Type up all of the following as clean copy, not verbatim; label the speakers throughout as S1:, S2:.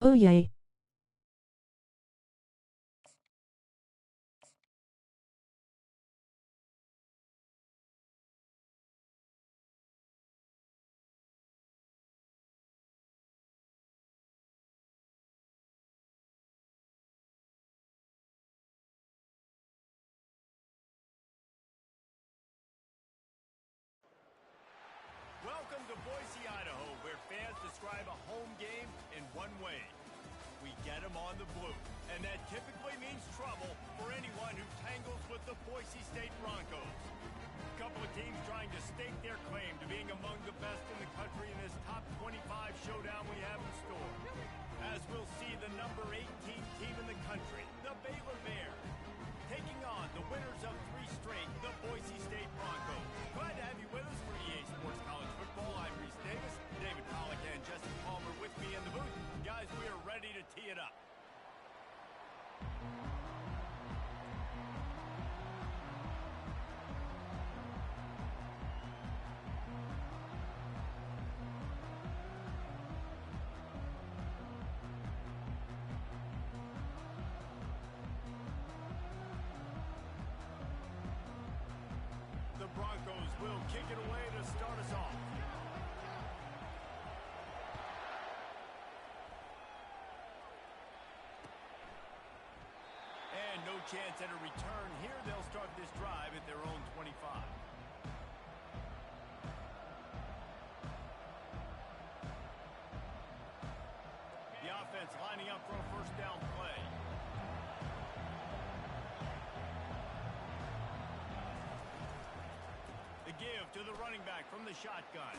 S1: Oh yay.
S2: Welcome to Boise, Idaho, where fans describe a home game in one way. We get them on the blue, and that typically means trouble for anyone who tangles with the Boise State Broncos. A couple of teams trying to stake their claim to being among the best in the country in this top 25 showdown we have in store. As we'll see the number 18 team in the country, the Baylor Bears, taking on the winners of 3 straight, the Boise State Broncos. Glad to have you with us for EA Sports College Football. I'm Reese Davis, David Pollack and Jesse Palmer with me in the booth. Guys, we are ready to tee it up. The Broncos will kick it away to start us off. And no chance at a return here. They'll start this drive at their own 25. The offense lining up for a first down play. The give to the running back from the shotgun.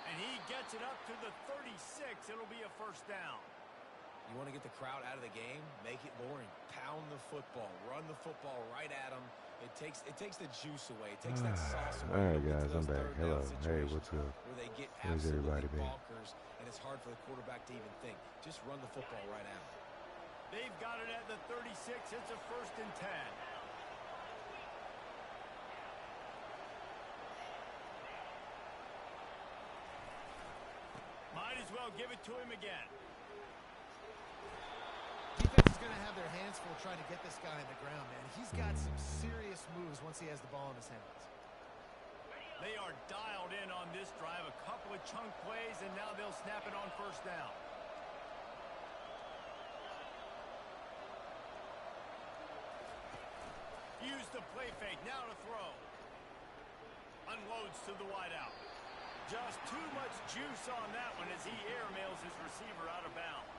S2: And he gets it up to the 36. It'll be a first down.
S3: You want to get the crowd out of the game? Make it boring. Pound the football. Run the football right at them. It takes the juice away. It takes that sauce away.
S4: All right, guys, I'm back. Hello. Hey, what's up?
S3: Where they get
S4: Where's everybody been?
S3: bonkers, and it's hard for the quarterback to even think. Just run the football right at them.
S2: They've got it at the 36. It's a 1st and 10. Might as well give it to him again.
S5: Defense is going to have their hands full trying to get this guy on the ground, man. He's got some serious moves once he has the ball in his hands.
S2: They are dialed in on this drive. A couple of chunk plays, and now they'll snap it on first down. Use the play fake. Now to throw. Unloads to the wideout. Just too much juice on that one as he airmails his receiver out of bounds.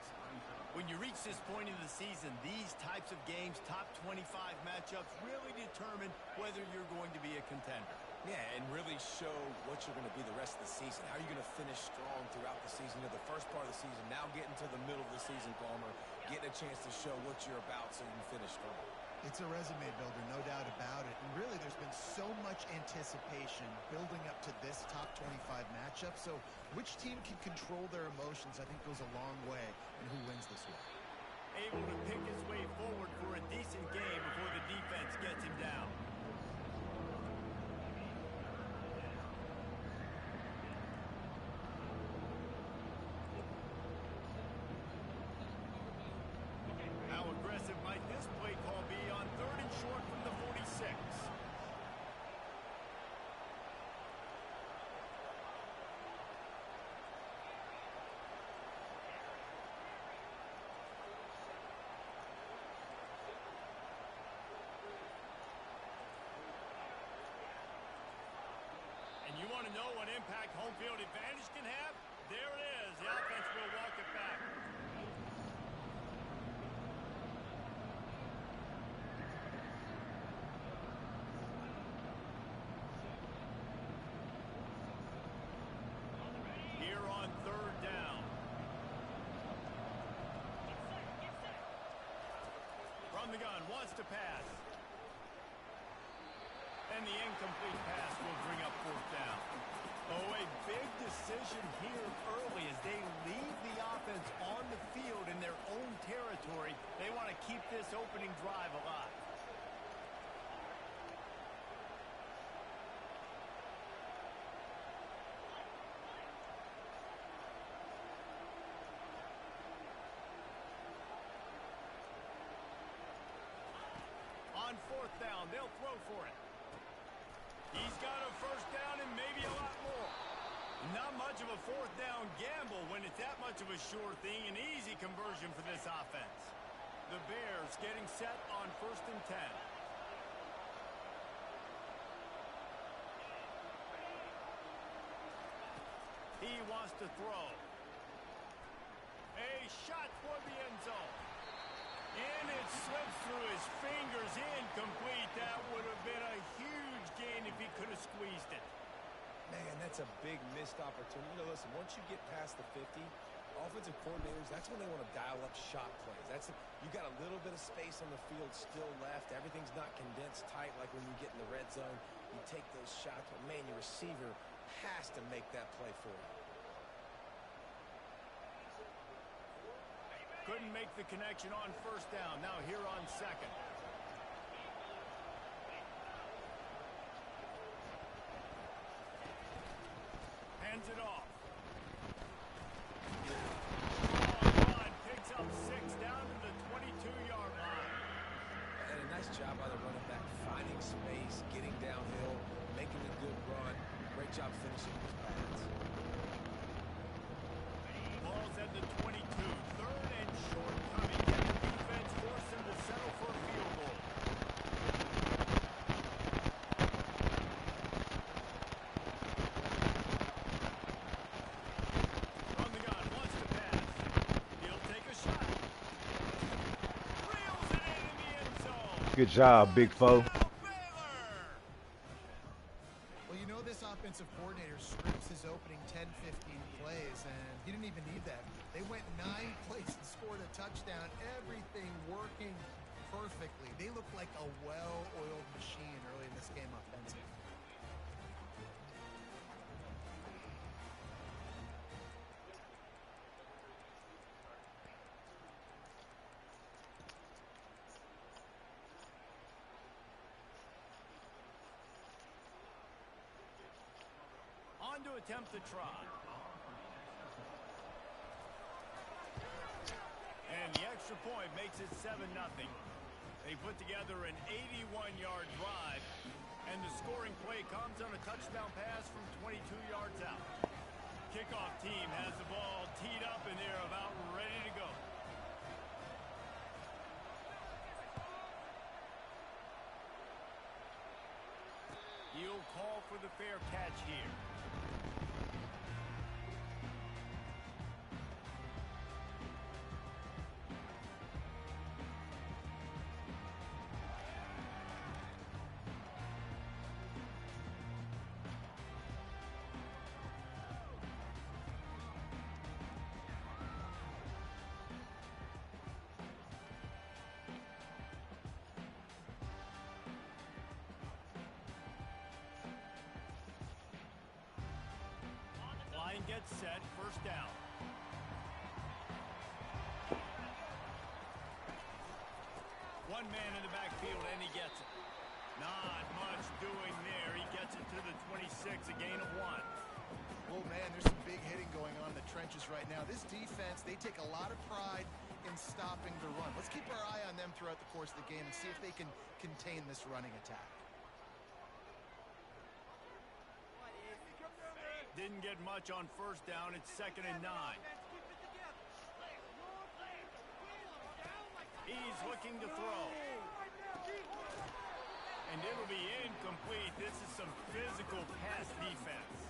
S2: When you reach this point in the season, these types of games, top 25 matchups, really determine whether you're going to be a contender.
S3: Yeah, and really show what you're going to be the rest of the season. How are you going to finish strong throughout the season? To the first part of the season, now getting to the middle of the season, Palmer, getting a chance to show what you're about so you can finish strong.
S5: It's a resume builder, no doubt about it. And really, there's been so much anticipation building up to this top 25 matchup. So which team can control their emotions, I think, goes a long way in who wins this one.
S2: Able to pick his way forward for a decent game before the defense gets him down. How aggressive might this play call be on 3rd and short from the 46? And you want to know what impact home field advantage can have? There it is. The offense will walk it back. Here on 3rd down. From the gun, wants to pass. And the incomplete pass will bring up 4th down. Oh, a big decision here early as they leave the offense on the field in their own territory. They want to keep this opening drive alive. on fourth down. They'll throw for it. He's got a first down and maybe a lot more. Not much of a fourth down gamble when it's that much of a sure thing. An easy conversion for this offense. The Bears getting set on 1st and 10. He wants to throw. A shot toward the end zone. And it slips through his fingers. Incomplete. That would have been a huge gain if he could have squeezed it.
S3: Man, that's a big missed opportunity. You know, listen, once you get past the 50, offensive coordinators, that's when they want to dial up shot plays. You got a little bit of space on the field still left. Everything's not condensed tight like when you get in the red zone. You take those shots, but man, your receiver has to make that play for you.
S2: Couldn't make the connection on first down. Now here on second. Hands it off. Run picks up 6 down to the 22-yard line.
S3: And a nice job by the running back, finding space, getting downhill, making a good run. Great job finishing his pass.
S2: Ball's at the 22. 3rd and short coming. Can the defense force him to settle for a field goal? From the gun, wants to pass. He'll take a shot. Reels it in the end zone.
S4: Good job, big foe.
S5: Well, you know this offensive coordinator scripts his opening 10, 15 plays, and he didn't even need that. They went 9 plays and scored a touchdown. Everything working perfectly. They look like a well-oiled machine early in this game offensively.
S2: On to attempt the try. And the extra point makes it 7-0. They put together an 81-yard drive, and the scoring play comes on a touchdown pass from 22 yards out. Kickoff team has the ball teed up, and they're about ready to go. He'll call for the fair catch here. Gets set, first down. One man in the backfield, and he gets it. Not much doing there. He gets it to the 26, a gain of 1.
S5: Oh, man, there's some big hitting going on in the trenches right now. This defense, they take a lot of pride in stopping the run. Let's keep our eye on them throughout the course of the game and see if they can contain this running attack.
S2: Didn't get much on first down. It's 2nd and 9. He's looking to throw. And it'll be incomplete. This is some physical pass defense.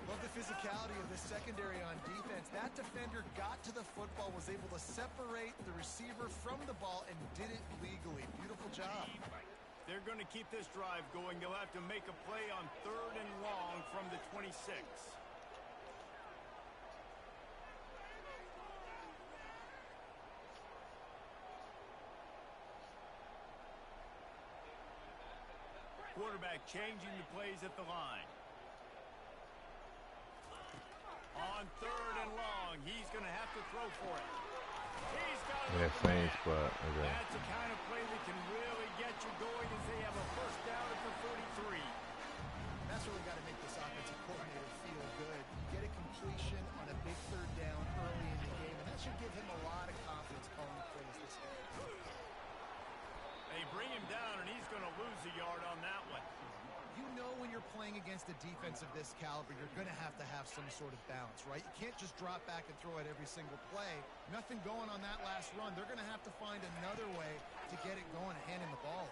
S5: Love the physicality of the secondary on defense. That defender got to the football, was able to separate the receiver from the ball, and did it legally. Beautiful job.
S2: They're going to keep this drive going. They'll have to make a play on 3rd and long from the 26. Quarterback changing the plays at the line. On 3rd and long, he's going to have to throw for it. He's got it.
S4: Yeah, same spot. Okay.
S2: That's the kind of play that can really get you going as they have a first down at the 33.
S5: That's really got to make this offensive coordinator feel good. Get a completion on a big 3rd down early in the game, and that should give him a lot of confidence calling plays this game.
S2: They bring him down, and going to lose a yard on that one.
S5: You know when you're playing against a defense of this caliber, you're going to have some sort of balance, right? You can't just drop back and throw it every single play. Nothing going on that last run. They're going to have to find another way to get it going and hand him the ball.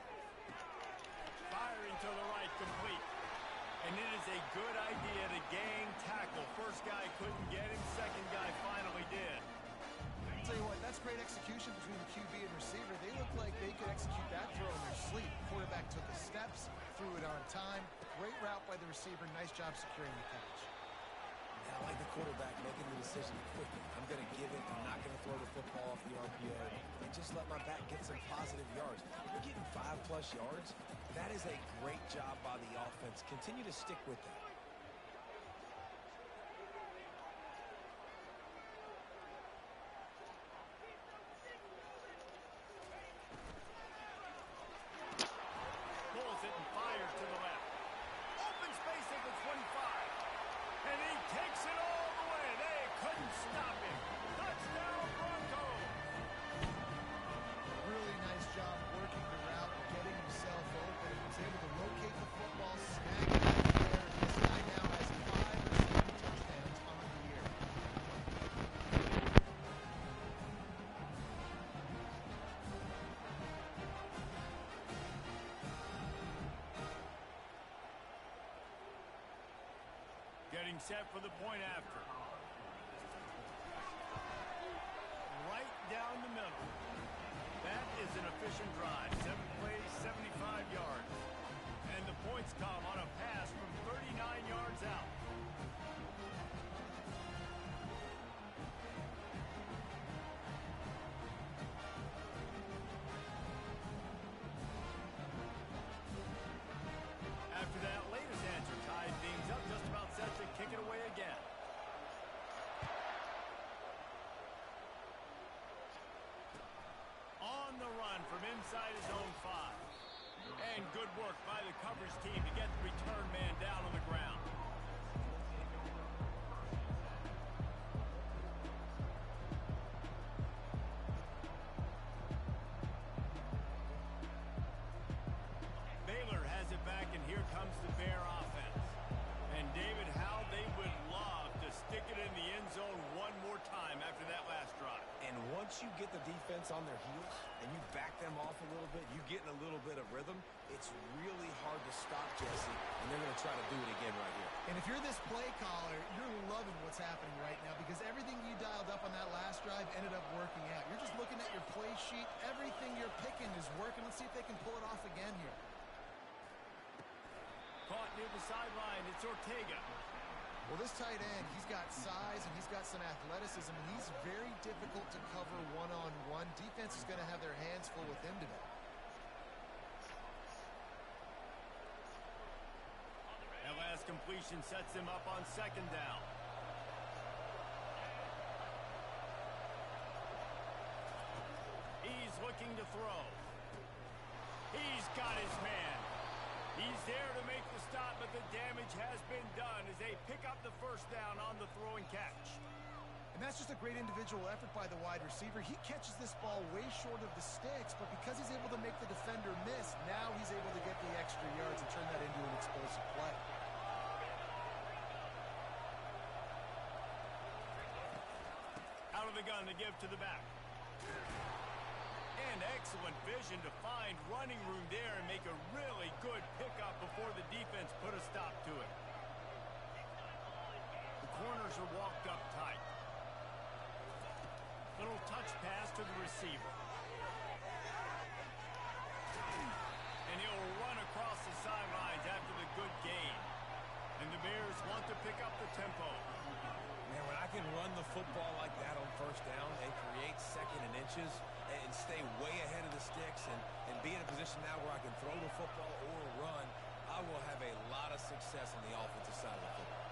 S2: Firing to the right, complete. And it is a good idea to gang tackle. First guy couldn't get him. Second guy finally did.
S5: I'll tell you what, that's great execution between the QB and receiver. They look like they could execute that throw in their sleep. Quarterback took the steps, threw it on time. Great route by the receiver. Nice job securing the catch.
S3: Now, I like the quarterback making the decision quickly. I'm going to give it. I'm not going to throw the football off the RPO. And just let my back get some positive yards. We're getting 5+ yards. That is a great job by the offense. Continue to stick with that.
S2: Pulls it and fires to the left. Open space at the 25. And he takes it all the way. They couldn't stop him. Touchdown, Broncos.
S5: Really nice job working the route, getting himself open. He was able to locate the football, snag it right there. This guy now has 5 receiving touchdowns on the year.
S2: Getting set for the point after. Right down the middle. That is an efficient drive. 7 plays, 75 yards. And the points come on a pass from 39 yards out. After that latest answer tied things up, just about set to kick it away again. On the run from inside his own 5. And good work by the coverage team to get the return man down on the ground. Baylor has it back, and here comes the Bear offense. And David, how they would love to stick it in the end zone one more time after that last drive.
S3: And once you get the defense on their heels and you back them off a little bit, you get in a little bit of rhythm, it's really hard to stop, Jesse, and they're going to try to do it again right here.
S5: And if you're this play caller, you're loving what's happening right now because everything you dialed up on that last drive ended up working out. You're just looking at your play sheet. Everything you're picking is working. Let's see if they can pull it off again here.
S2: Caught near the sideline. It's Ortega.
S5: Well, this tight end, he's got size and he's got some athleticism, and he's very difficult to cover one-on-one. Defense is going to have their hands full with him today.
S2: That last completion sets him up on second down. He's looking to throw. He's got his man. He's there to make the stop, but the damage has been done as they pick up the first down on the throw and catch.
S5: And that's just a great individual effort by the wide receiver. He catches this ball way short of the sticks, but because he's able to make the defender miss, now he's able to get the extra yards and turn that into an explosive play.
S2: Out of the gun to give to the back. And excellent vision to find running room there and make a really good pickup before the defense put a stop to it. The corners are walked up tight. Little touch pass to the receiver. And he'll run across the sidelines after the good gain. And the Bears want to pick up the tempo.
S3: Man, when I can run the football like that on first down and create second and inches and stay way ahead of the sticks and be in a position now where I can throw the football or run, I will have a lot of success on the offensive side of the football.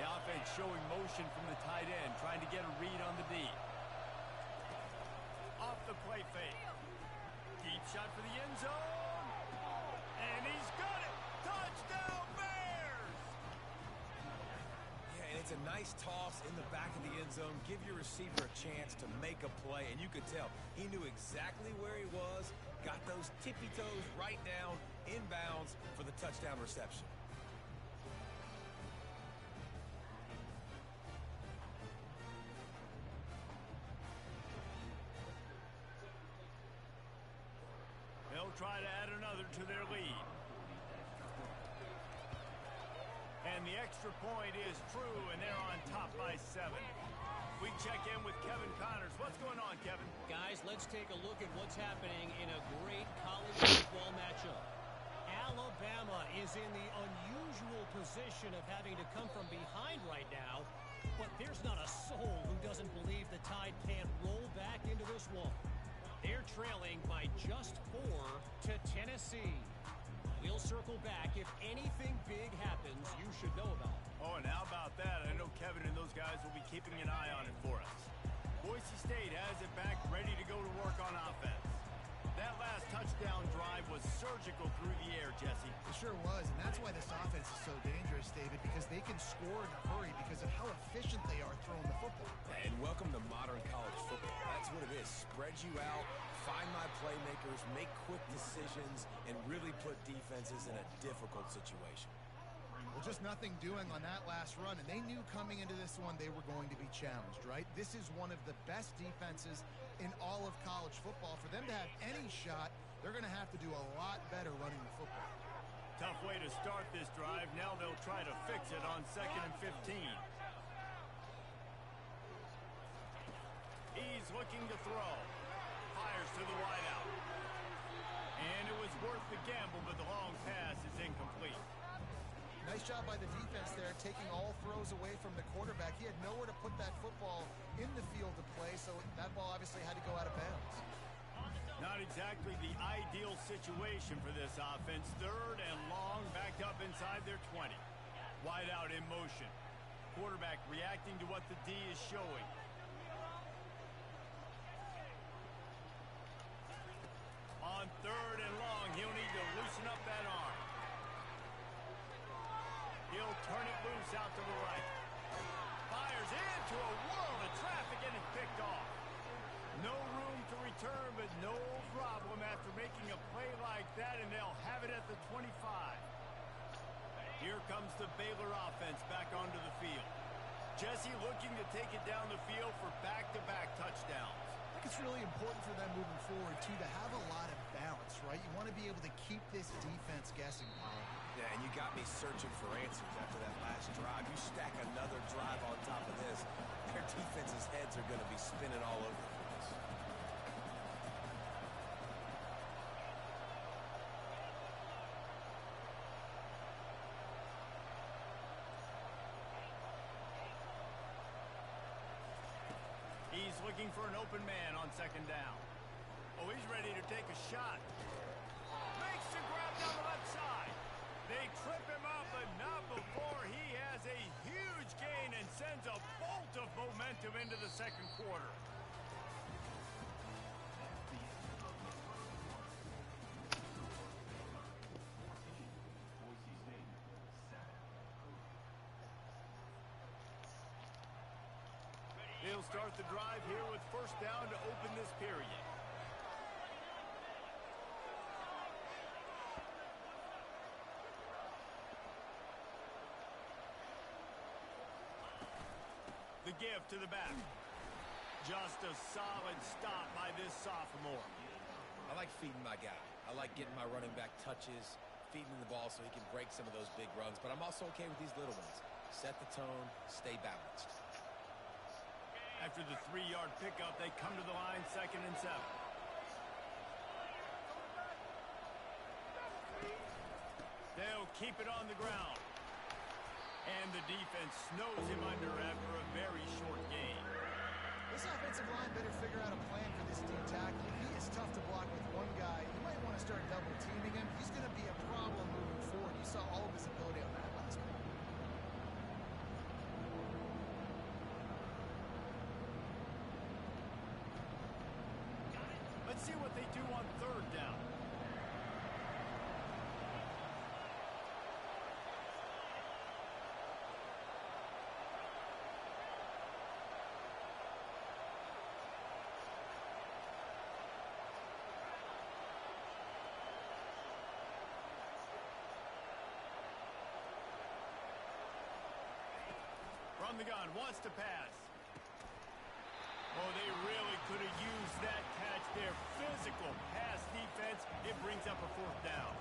S2: The offense showing motion from the tight end, trying to get a read on the D. Off the play fake. Deep shot for the end zone. And he's got it. Touchdown, Bears!
S3: Yeah, and it's a Nice toss in the back of the end zone. Give your receiver a chance to make a play, and you could tell he knew exactly where he was, got those tippy toes right down, inbounds for the touchdown reception.
S2: They'll try to add another to their lead. And the extra point is true, and they're on top by 7. We check in with Kevin Connors. What's going on, Kevin?
S1: Guys, let's take a look at what's happening in a great college football matchup. Alabama is in the unusual position of having to come from behind right now, but there's not a soul who doesn't believe the Tide can't roll back into this one. They're trailing by just 4 to Tennessee. We'll circle back. If anything big happens, you should know about it.
S2: Oh, and how about that? I know Kevin and those guys will be keeping an eye on it for us. Boise State has it back, ready to go to work on offense. That last touchdown drive was surgical through the air, Jesse.
S5: It sure was, and that's why this offense is so dangerous, David, because they can score in a hurry because of how efficient they are throwing the football.
S3: And welcome to modern college football. That's what it is. Spread you out, find my playmakers, make quick decisions, and really put defenses in a difficult situation.
S5: Well, just nothing doing on that last run, and they knew coming into this one they were going to be challenged, right? This is one of the best defenses in all of college football. For them to have any shot, they're going to have to do a lot better running the football.
S2: Tough way to start this drive. Now they'll try to fix it on 2nd and 15. He's looking to throw. Fires to the wideout. And it was worth the gamble, but the long pass is incomplete.
S5: Nice job by the defense there, taking all throws away from the quarterback. He had nowhere to put that football in the field to play, so that ball obviously had to go out of bounds.
S2: Not exactly the ideal situation for this offense. 3rd and long, backed up inside their 20. Wide out in motion. Quarterback reacting to what the D is showing. On 3rd and long, he'll need to loosen up that arm. He'll turn it loose out to the right. Fires into a world of traffic and it's picked off. No room to return, but no problem after making a play like that, and they'll have it at the 25. Here comes the Baylor offense back onto the field. Jesse looking to take it down the field for back-to-back touchdowns.
S5: I think it's really important for them moving forward, too, to have a lot of balance, right? You want to be able to keep this defense guessing, Paul.
S3: Yeah, and you got me searching for answers after that last drive. You stack another drive on top of this, their defense's heads are going to be spinning all over the place.
S2: He's looking for an open man on 2nd down. Oh, he's ready to take a shot. Makes the grab down the left side. They trip him up, but not before he has a huge gain and sends a bolt of momentum into the 2nd quarter. They'll start the drive here with 1st down to open this period. The give to the back. Just a solid stop by this sophomore.
S3: I like feeding my guy. I like getting my running back touches, feeding him the ball so he can break some of those big runs. But I'm also okay with these little ones. Set the tone, stay balanced.
S2: After the 3-yard pickup, they come to the line 2nd and 7. They'll keep it on the ground. And the defense snows him under after a very short gain.
S5: This offensive line better figure out a plan for this D tackle. He is tough to block with one guy. You might want to start double teaming him. He's going to be a problem moving forward. You saw all of his ability on that last one.
S2: Let's see what they do on 3rd down. on the gun, wants to pass. Oh, they really could have used that catch there. Physical pass defense. It brings up a fourth down.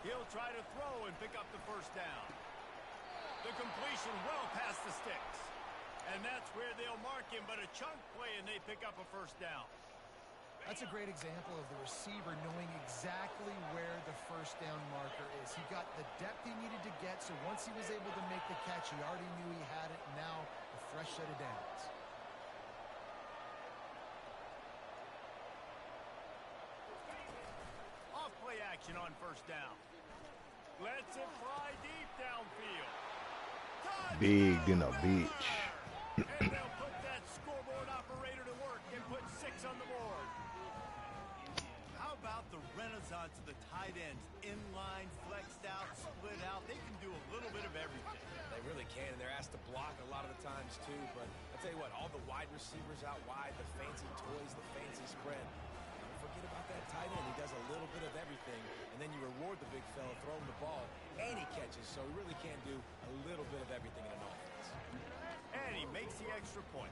S2: He'll try to throw and pick up the first down. The completion well past the sticks. And that's where they'll mark him, but a chunk play and they pick up a first down.
S5: That's a great example of the receiver knowing exactly where the first down marker is. He got the depth he needed to get, so once he was able to make the catch, he already knew he had it. Now, a fresh set of downs.
S2: Off play action on first down. Lets it fly deep downfield.
S4: Big than a bitch.
S2: And they'll put that scoreboard operator to work and put 6 on the board. How about the renaissance of the tight ends? Inline, flexed out, split out. They can do a little bit of everything.
S3: They really can, and they're asked to block a lot of the times too. But I'll tell you what, all the wide receivers out wide, the fancy toys, the fancy spread. Don't forget about that tight end. He does a little bit of everything, and then you reward the big fella, throw him the ball, and he catches. So he really can do a little bit of everything in an offense.
S2: And he makes the extra point.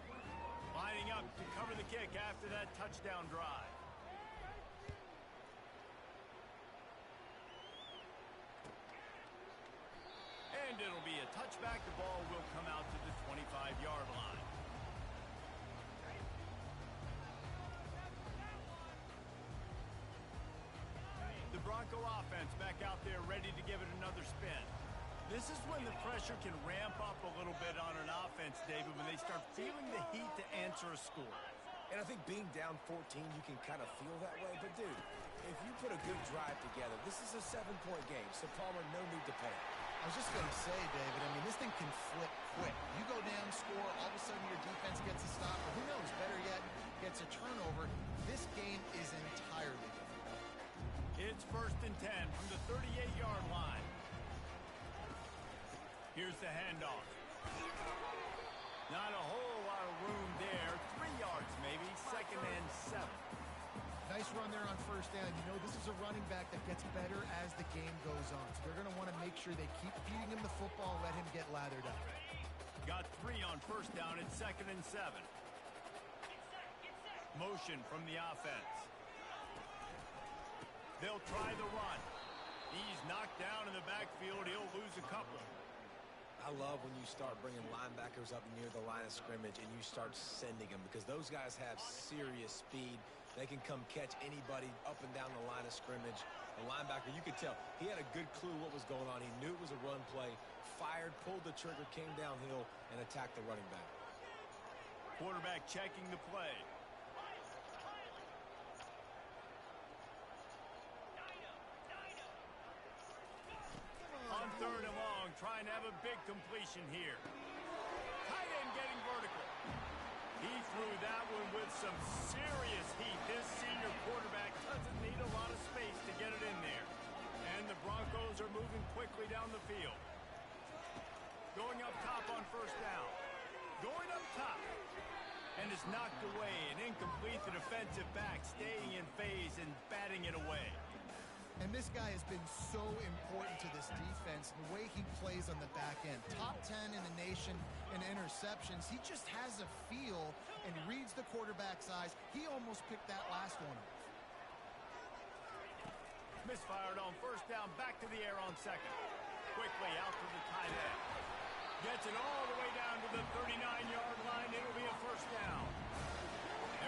S2: Lining up to cover the kick after that touchdown drive. And it'll be a touchback. The ball will come out to the 25-yard line. The Bronco offense back out there ready to give it another spin. This is when the pressure can ramp up a little bit on an offense, David, when they start feeling the heat to answer a score.
S3: And I think being down 14, you can kind of feel that way. But, dude, if you put a good drive together, this is a 7-point game. So, Palmer, no need to panic.
S5: I was just going to say, David, I mean, this thing can flip quick. You go down, score, all of a sudden your defense gets a stop, or who knows, better yet, gets a turnover. This game is entirely different.
S2: It's 1st and 10 from the 38-yard line. Here's the handoff. Not a whole lot of room there. 3 yards maybe, 2nd and 7.
S5: Nice run there on first down. You know, this is a running back that gets better as the game goes on. So they're going to want to make sure they keep feeding him the football and let him get lathered up.
S2: Got 3 on first down at 2nd and 7. Motion from the offense. They'll try the run. He's knocked down in the backfield. He'll lose a couple.
S3: I love when you start bringing linebackers up near the line of scrimmage and you start sending them because those guys have serious speed. They can come catch anybody up and down the line of scrimmage. The linebacker, you could tell, he had a good clue what was going on. He knew it was a run play, fired, pulled the trigger, came downhill, and attacked the running back.
S2: Quarterback checking the play. On 3rd and long, trying to have a big completion here. Tight end getting vertical. He threw that one with some serious heat. This senior quarterback doesn't need a lot of space to get it in there. And the Broncos are moving quickly down the field. Going up top on first down. Going up top. And it's knocked away and incomplete. The defensive back staying in phase and batting it away.
S5: And this guy has been so important to this defense, the way he plays on the back end. Top 10 in the nation in interceptions. He just has a feel and reads the quarterback's eyes. He almost picked that last one off.
S2: Misfired on first down, back to the air on 2nd. Quickly out to the tight end. Gets it all the way down to the 39-yard line. It'll be a first down.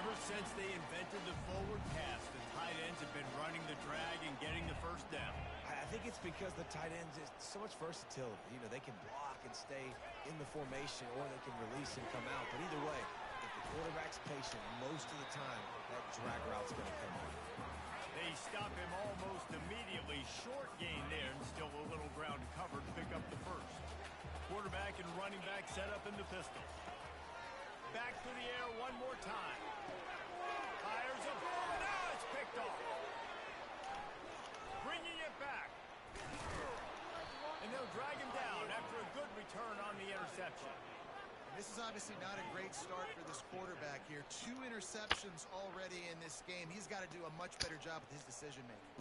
S2: Ever since they invented the forward pass, the tight ends have been running the drag and getting the first down.
S3: I think it's because the tight ends is so much versatility. You know, they can block and stay in the formation, or they can release and come out. But either way, if the quarterback's patient, most of the time, that drag route's going to come out.
S2: They stop him almost immediately. Short gain there, and still a little ground to cover to pick up the first. Quarterback and running back set up in the pistol. Back to the air one more time. Fires a Now it's picked off. Bringing it back. And they'll drag him down after a good return on the interception.
S5: This is obviously not a great start for this quarterback here. 2 interceptions already in this game. He's got to do a much better job with his decision-making.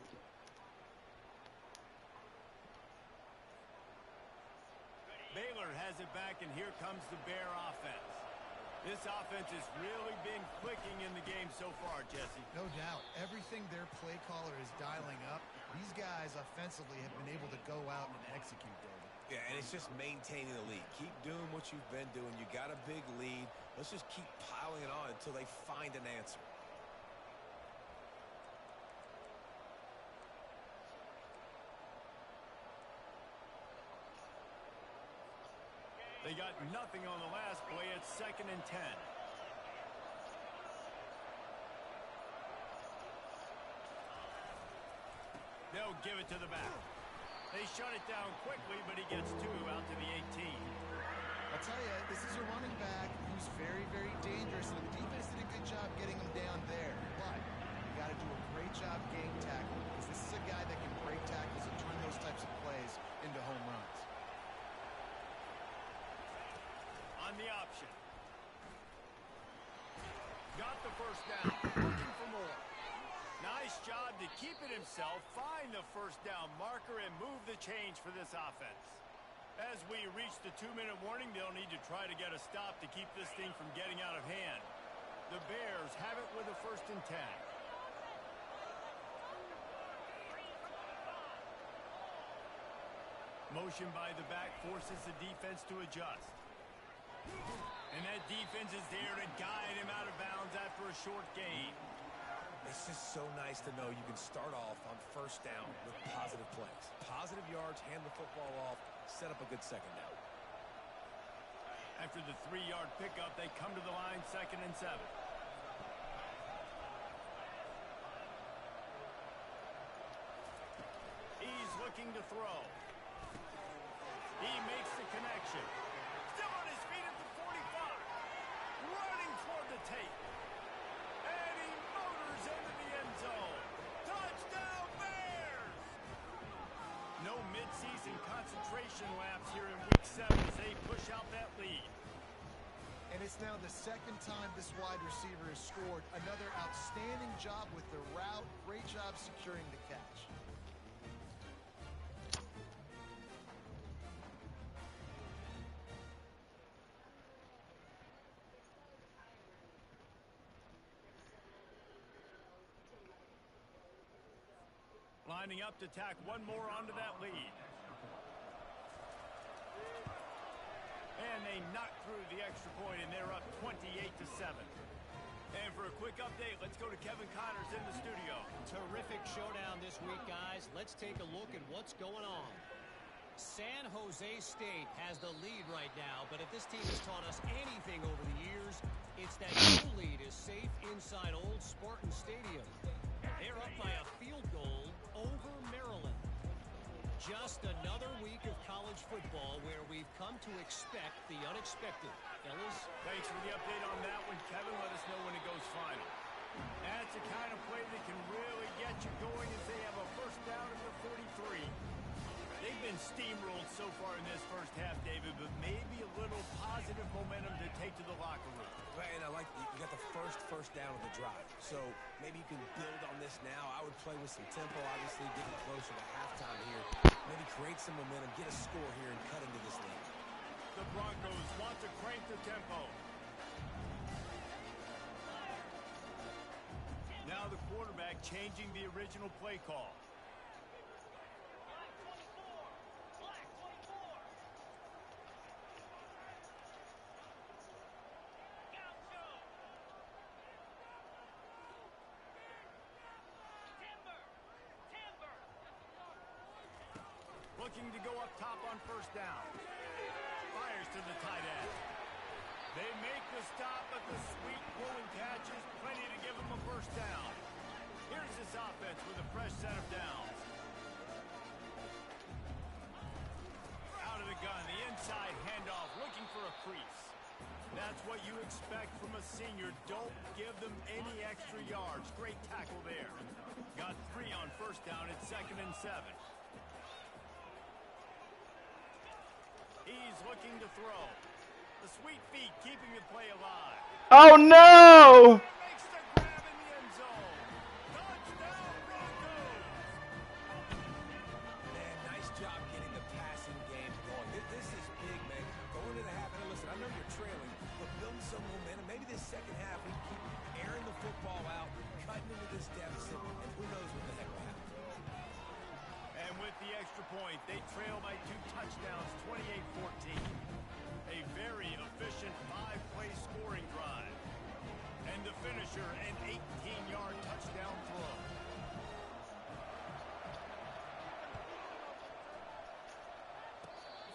S2: Baylor has it back, and here comes the Bear offense. This offense has really been clicking in the game so far, Jesse.
S5: No doubt. Everything their play caller is dialing up, these guys offensively have been able to go out and execute, David.
S3: Yeah, and it's just maintaining the lead. Keep doing what you've been doing. You got a big lead. Let's just keep piling it on until they find an answer.
S2: They got nothing on the last play. It's 2nd and 10. They'll give it to the back. They shut it down quickly, but he gets 2 out to the 18.
S5: I'll tell you, this is a running back who's very, very dangerous, and the defense did a good job getting him down there. But you got to do a great job game tackling, because this is a guy that can break tackles and turn those types of plays into home runs.
S2: On the option. Got the first down. Looking for more. Nice job to keep it himself, find the first down marker, and move the change for this offense. As we reach the 2-minute warning, they'll need to try to get a stop to keep this thing from getting out of hand. The Bears have it with a 1st and 10. Motion by the back forces the defense to adjust. And that defense is there to guide him out of bounds after a short gain.
S3: It's just so nice to know you can start off on 1st down with positive plays. Positive yards, hand the football off, set up a good 2nd down.
S2: After the 3-yard pickup, they come to the line 2nd and 7. He's looking to throw. He makes the connection. Still on his feet at the 45. Running toward the tape. And he motors into the end zone. Touchdown Bears! No midseason concentration laps here in Week 7 as they push out that lead.
S5: And it's now the 2nd time this wide receiver has scored. Another outstanding job with the route. Great job securing the catch.
S2: Lining up to tack one more onto that lead. And they knock through the extra point, and they're up 28-7. And for a quick update, let's go to Kevin Connors in the studio.
S1: Terrific showdown this week, guys. Let's take a look at what's going on. San Jose State has the lead right now, but if this team has taught us anything over the years, it's that your lead is safe inside Old Spartan Stadium. They're up by a field goal over Maryland. Just another week of college football where we've come to expect the unexpected. Fellas?
S2: Thanks for the update on that one, Kevin. Let us know when it goes final. That's the kind of play that can really get you going as they have a 1st down at the 43. They've been steamrolled so far in this 1st half, David, but maybe a little positive momentum to take to the locker room.
S3: Right, and I like you got the first down of the drive. So maybe you can build on this now. I would play with some tempo, obviously getting closer to halftime here. Maybe create some momentum, get a score here, and cut into this lead.
S2: The Broncos want to crank the tempo. Now the quarterback changing the original play call. Looking to go up top on 1st down. Fires to the tight end. They make the stop, but the sweet pulling catch is plenty to give them a 1st down. Here's this offense with a fresh set of downs. Out of the gun, the inside handoff, looking for a crease. that's what you expect from a senior. Don't give them any extra yards. Great tackle there. Got 3 on first down. It's 2nd and 7. He's looking to throw. The sweet feet keeping the play alive.
S4: Oh no!
S2: Makes the grab in the end zone. Touchdown, Broncos!
S3: Man, nice job getting the passing game going. This is big, man. Going into the half, and listen, I know you're trailing, but building some momentum. Maybe this second half, we keep airing the football out, cutting into this deficit, and who knows what the heck will happen.
S2: And with the extra point, they trail by 2 touchdowns, 28-14. A very efficient 5-play scoring drive. And the finisher, an 18-yard touchdown throw.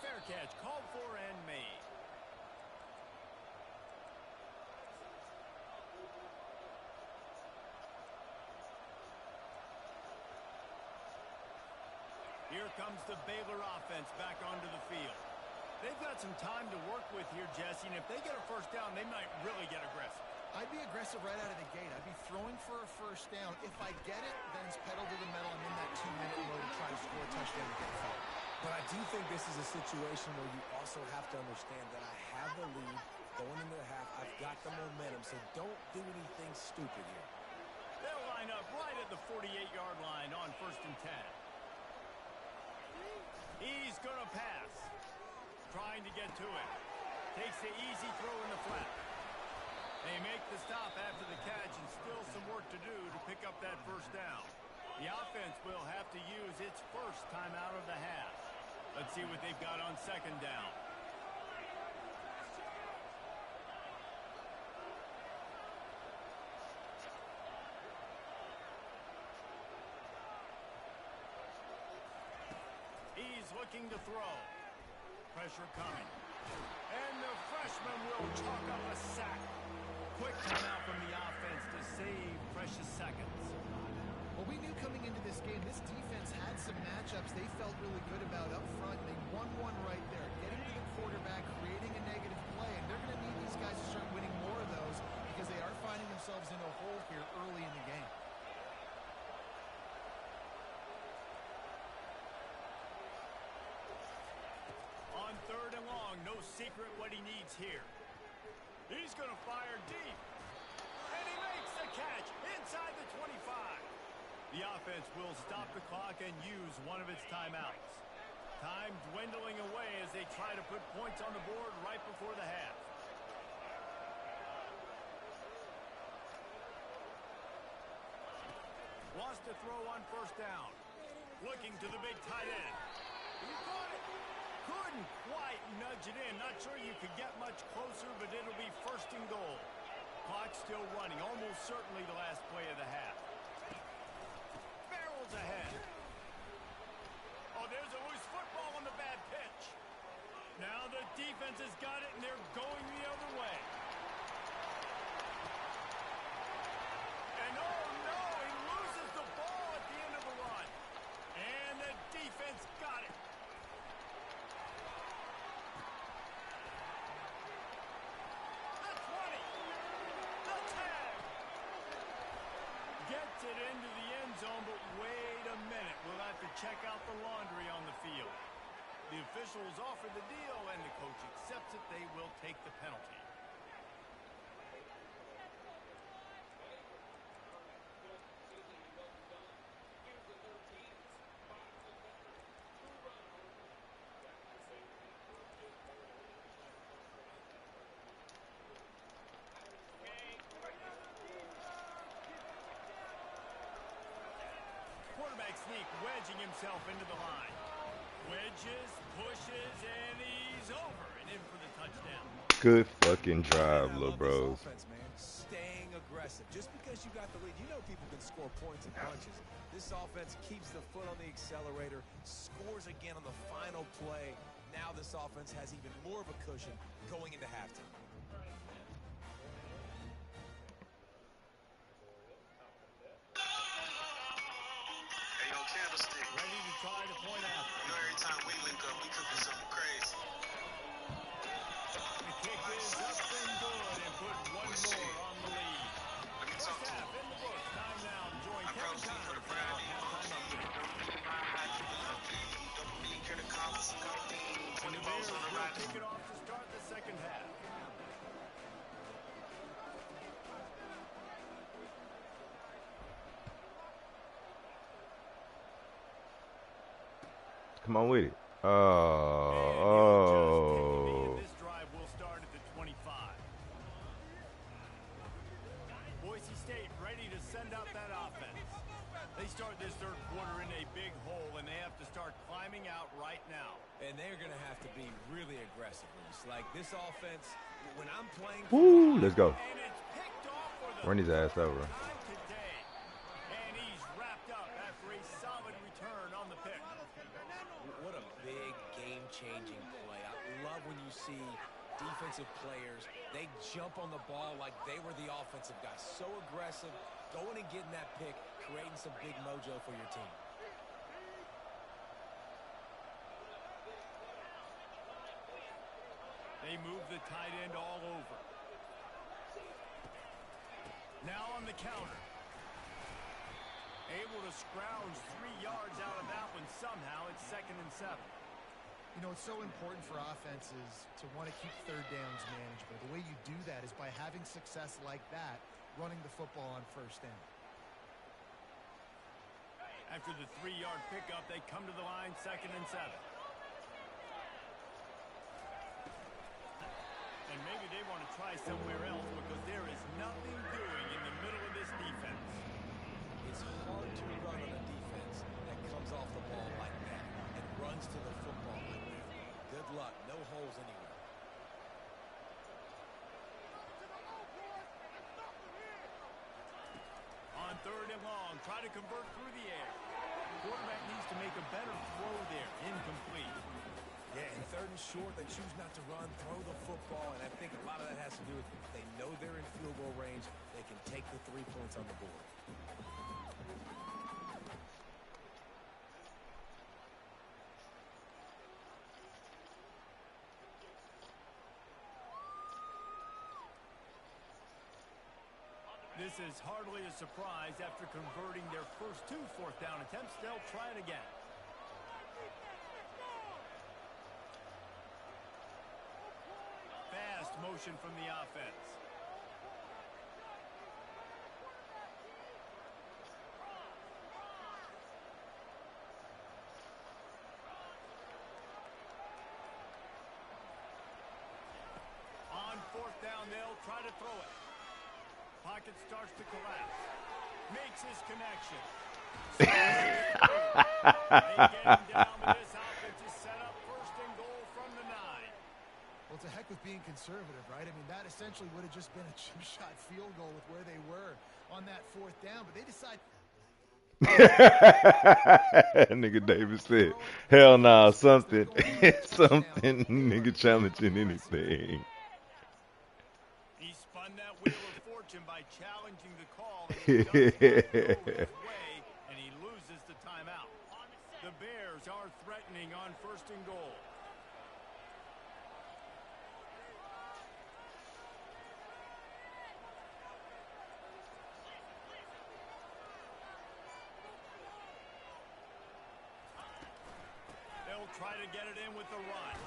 S2: Fair catch, called for and made. Here comes the Baylor offense back onto the field. They've got some time to work with here, Jesse, and if they get a first down, they might really get aggressive.
S5: I'd be aggressive right out of the gate. I'd be throwing for a first down. If I get it, then it's pedal to the metal. I'm in that 2-minute mode to try to score a touchdown and get a foul.
S3: But I do think this is a situation where you also have to understand that I have the lead going into the half. I've got the momentum, so don't do anything stupid here.
S2: They'll line up right at the 48-yard line on 1st and 10. He's going to pass. Trying to get to it. Takes the easy throw in the flat. They make the stop after the catch and still some work to do to pick up that first down. The offense will have to use its first time out of the half. Let's see what they've got on 2nd down. He's looking to throw. Pressure coming. And the freshman will chalk up a sack. Quick timeout from the offense to save precious seconds.
S5: Well, we knew coming into this game, this defense had some matchups they felt really good about up front. They won one right there, getting to the quarterback, creating a negative play, and they're going to need these guys to start winning more of those because they are finding themselves in a hole here early in the game.
S2: On 3rd and long, no secret what he needs here. He's going to fire deep. And he makes the catch inside the 25. The offense will stop the clock and use one of its timeouts. Time dwindling away as they try to put points on the board right before the half. Wants to throw on 1st down. Looking to the big tight end. He caught it. Couldn't quite nudge it in. Not sure you could get much closer, but it'll be 1st and goal. Clock still running. Almost certainly the last play of the half. Barrels ahead. Oh, there's a loose football on the bad pitch. Now the defense has got it, and they're going the other way. And oh no, he loses the ball at the end of the run. And the defense got it. The 20. The tag. Gets it into the end zone, but wait a minute. We'll have to check out the laundry on the field. The officials offer the deal, and the coach accepts it. They will take the penalty. Quarterback sneak, wedging himself into the line. Wedges, pushes, and he's over and in for the touchdown.
S4: Good fucking drive, little bros.
S3: Offense, man. Staying aggressive. Just because you got the lead, you know people can score points and punches. This offense keeps the foot on the accelerator, scores again on the final play. Now this offense has even more of a cushion going into halftime.
S2: Ready to try to point out.
S6: You know, every time we link up, we cooking something crazy.
S2: The kick is up and good.
S4: Come on with it.
S2: And he'll just take the knee, and
S4: Oh.
S2: this drive will start at the 25. Boise State ready to send out that offense. They start this third quarter in a big hole, and they have to start climbing out right now.
S3: And they're going to have to be really aggressive. It's like this offense, when I'm playing.
S4: Woo, let's go.
S2: And it's picked off for the
S4: Run his ass over.
S2: time today. And he's wrapped up after a solid return on the pick.
S3: What a big game-changing play. I love when you see defensive players, they jump on the ball like they were the offensive guy. So aggressive, going and getting that pick, creating some big mojo for your team.
S2: They move the tight end all over. Now on the counter. Able to scrounge 3 yards out of that one somehow. It's 2nd and 7.
S5: You know, it's so important for offenses to want to keep third downs manageable. The way you do that is by having success like that, running the football on first down.
S2: After the 3-yard pickup, they come to the line, 2nd and 7. And maybe they want to try somewhere else because there is nothing doing in the middle of this defense.
S3: It's hard to run on a defense that comes off the ball like that and runs to the football like that. Good luck. No holes anywhere.
S2: On 3rd and long, try to convert through the air. Quarterback needs to make a better throw there. Incomplete.
S3: Yeah, and 3rd and short, they choose not to run, throw the football, and I think a lot of that has to do with they know they're in field goal range. They can take the 3 points on the board.
S2: This is hardly a surprise after converting their first 2 fourth-down attempts. They'll try it again. Fast motion from the offense. On 4th down, they'll try to throw it. Pocket starts to collapse. Makes his connection. They get him down, but this offense is set up 1st and goal from the 9.
S5: Well, to heck with being conservative, right? I mean, that essentially would have just been a chip shot field goal with where they were on that 4th down, but they decide.
S4: Nigga David said, hell nah, something. Something. Nigga challenging anything.
S2: He spun that wheel of fortune by challenging the call, and he does not go his way, and he loses the timeout. The Bears are threatening on 1st and goal. They'll try to get it in with the run.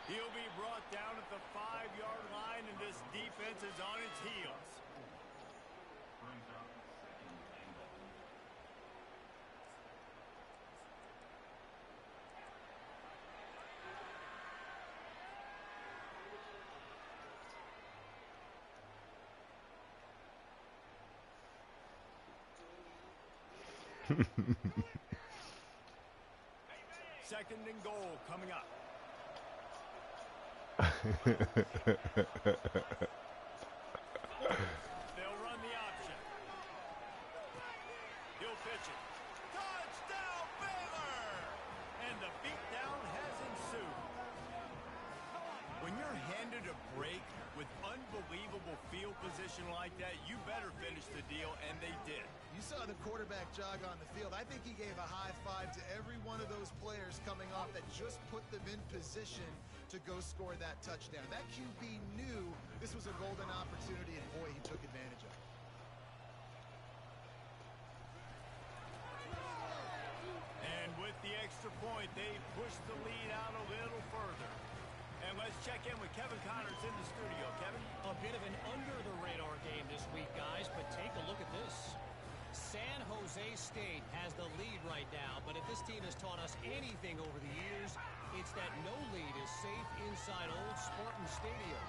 S2: He'll be brought down at the 5-yard line, and this defense is on its heels. Second and goal coming up. They'll run the option. He'll pitch it. Touchdown, Baylor! And the beatdown has ensued. When you're handed a break with unbelievable field position like that, you better finish the deal, and they did.
S5: You saw the quarterback jog on the field. I think he gave a high five to every one of those players coming off that just put them in position to go score that touchdown. That QB knew this was a golden opportunity, and boy, he took advantage of it.
S2: And with the extra point, they push the lead out a little further. And let's check in with Kevin Connors in the studio. Kevin?
S1: A bit of an under-the-radar game this week, guys, but take a look at this. San Jose State has the lead right now, but if this team has taught us anything over the years, it's that no lead is safe inside Old Spartan Stadium.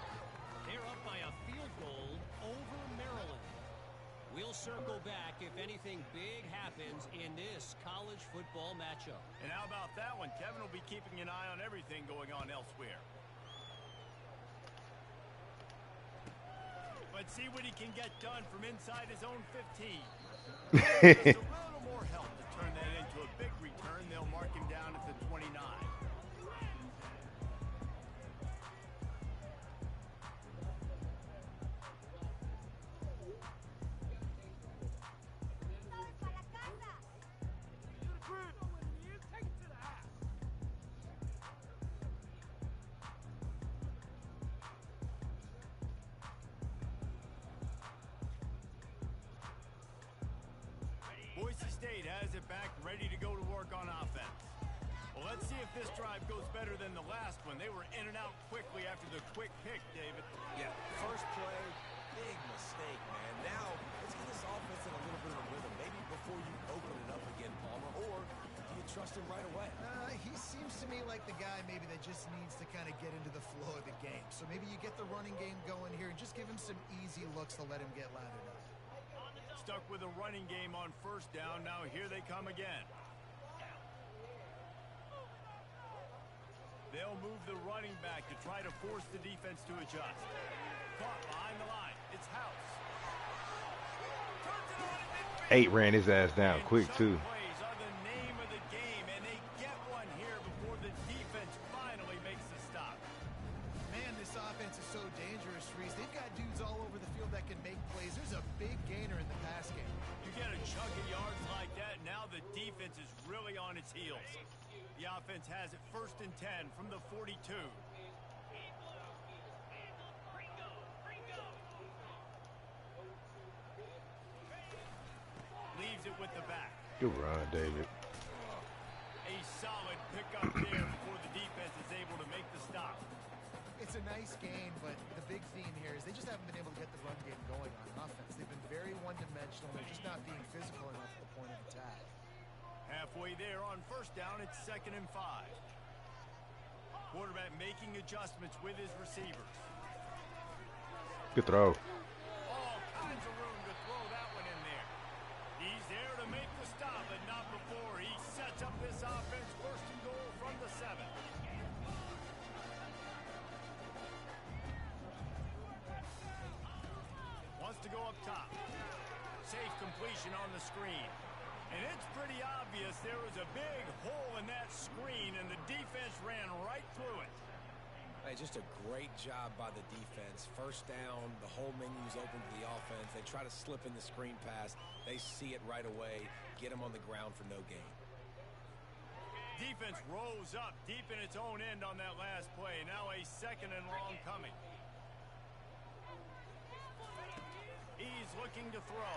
S1: They're up by a field goal over Maryland. We'll circle back if anything big happens in this college football matchup.
S2: And how about that one? Kevin will be keeping an eye on everything going on elsewhere. Let's see what he can get done from inside his own 15. Just a little more help to turn that into a big return. They'll mark him down at the 29. Boise State has it back, ready to go to work on offense. Well, let's see if this drive goes better than the last one. They were in and out quickly after the quick pick, David.
S3: Yeah, first play, big mistake, man. Now, let's get this offense in a little bit of a rhythm. Maybe before you open it up again, Palmer, or do you trust him right away?
S5: He seems to me like the guy maybe that just needs to kind of get into the flow of the game. So maybe you get the running game going here and just give him some easy looks to let him get lathered up.
S2: Stuck with a running game on first down. Now here they come again. They'll move the running back to try to force the defense to adjust. Caught behind the line. It's House.
S4: 8 ran his ass down quick, too.
S2: Plays are the name of the game, and they get one here before the defense finally makes the stop.
S5: Man, this offense is so dangerous, Reese. They've got dudes all over the field that can make plays. There's a big gainer in the pass game.
S2: You get a chunk of yards like that, now the defense is really on its heels. The offense has it 1st and 10 from the 42. Leaves it with the back.
S4: Good run, David.
S2: A solid pickup there before the defense is able to make the stop.
S5: It's a nice game, but the big theme here is they just haven't been able to get the run game going on offense. They've been very one-dimensional. They're just not being physical enough at the point of attack.
S2: Halfway there on first down, it's 2nd and 5. Quarterback making adjustments with his receivers.
S4: Good throw.
S2: All kinds of room to throw that one in there. He's there to make the stop, but not before. He sets up this offense 1st and goal from the 7. Wants to go up top. Safe completion on the screen. And it's pretty obvious there was a big hole in that screen, and the defense ran right through it.
S3: Hey, just a great job by the defense. First down, the whole menu's open to the offense. They try to slip in the screen pass. They see it right away, get them on the ground for no gain.
S2: Defense rose up deep in its own end on that last play. Now a 2nd and long coming. He's looking to throw.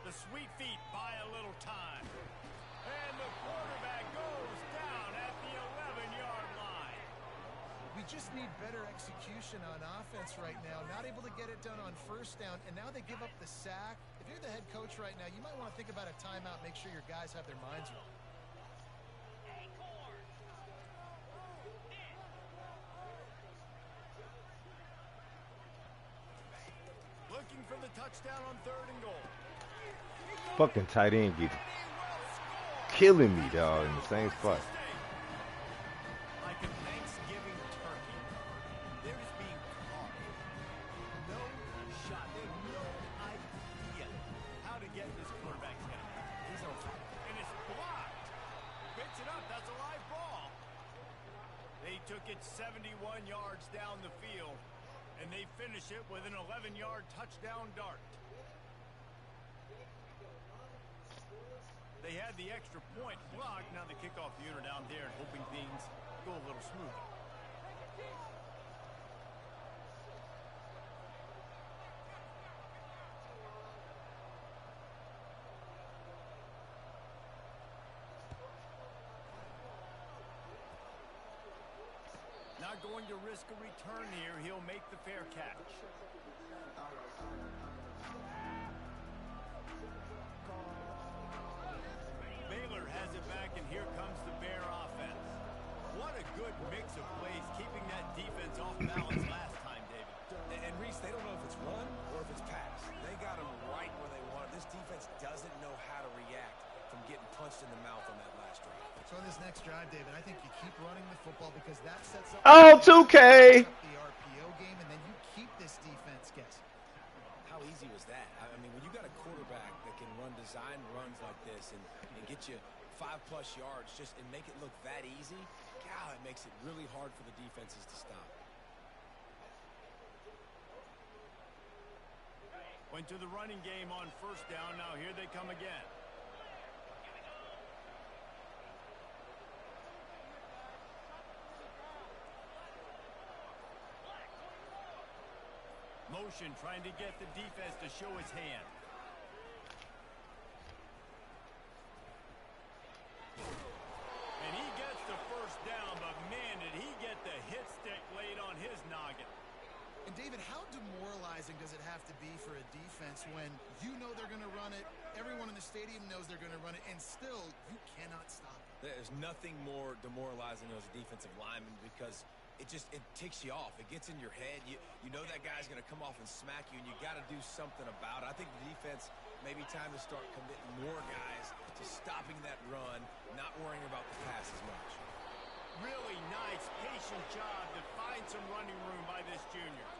S2: The sweet feet buy a little time. And the quarterback goes down at the 11-yard line.
S5: We just need better execution on offense right now. Not able to get it done on first down, and now they give up the sack. If you're the head coach right now, you might want to think about a timeout, make sure your guys have their minds right.
S2: Looking for the touchdown on 3rd and goal.
S4: Fucking tight end get killing me, dog, in the same spot.
S2: Like a Thanksgiving turkey. They're just being caught. No shot. They have no idea how to get this quarterback's head. He's on fire. And it's blocked. Picks it up. That's a live ball. They took it 71 yards down the field, and they finish it with an 11-yard touchdown dart. They had the extra point blocked. Now the kickoff unit out there and hoping things go a little smoother. Not going to risk a return here. He'll make the fair catch. Baylor has it back, and here comes the Bear offense. What a good mix of plays, keeping that defense off balance last time, David.
S3: And Reese, they don't know if it's run or if it's pass. They got them right where they want it. This defense doesn't know how to react from getting punched in the mouth on that last drive.
S5: So in this next drive, David, I think you keep running the football because that sets up
S4: Oh, 2K.
S5: the RPO game, and then you keep this defense guessing.
S3: How easy was that? I mean, when you got a quarterback that can run design runs like this and get you 5+ yards and make it look that easy, God, it makes it really hard for the defenses to stop.
S2: Went to the running game on first down. Now here they come again. Motion, trying to get the defense to show his hand. And he gets the first down, but man, did he get the hit stick laid on his noggin.
S5: And David, how demoralizing does it have to be for a defense when you know they're going to run it, everyone in the stadium knows they're going to run it, and still you cannot stop it?
S3: There's nothing more demoralizing as a defensive lineman because it ticks you off. It gets in your head. You know that guy's going to come off and smack you, and you got to do something about it. I think the defense maybe time to start committing more guys to stopping that run, not worrying about the pass as much.
S2: Really nice, patient job to find some running room by this junior.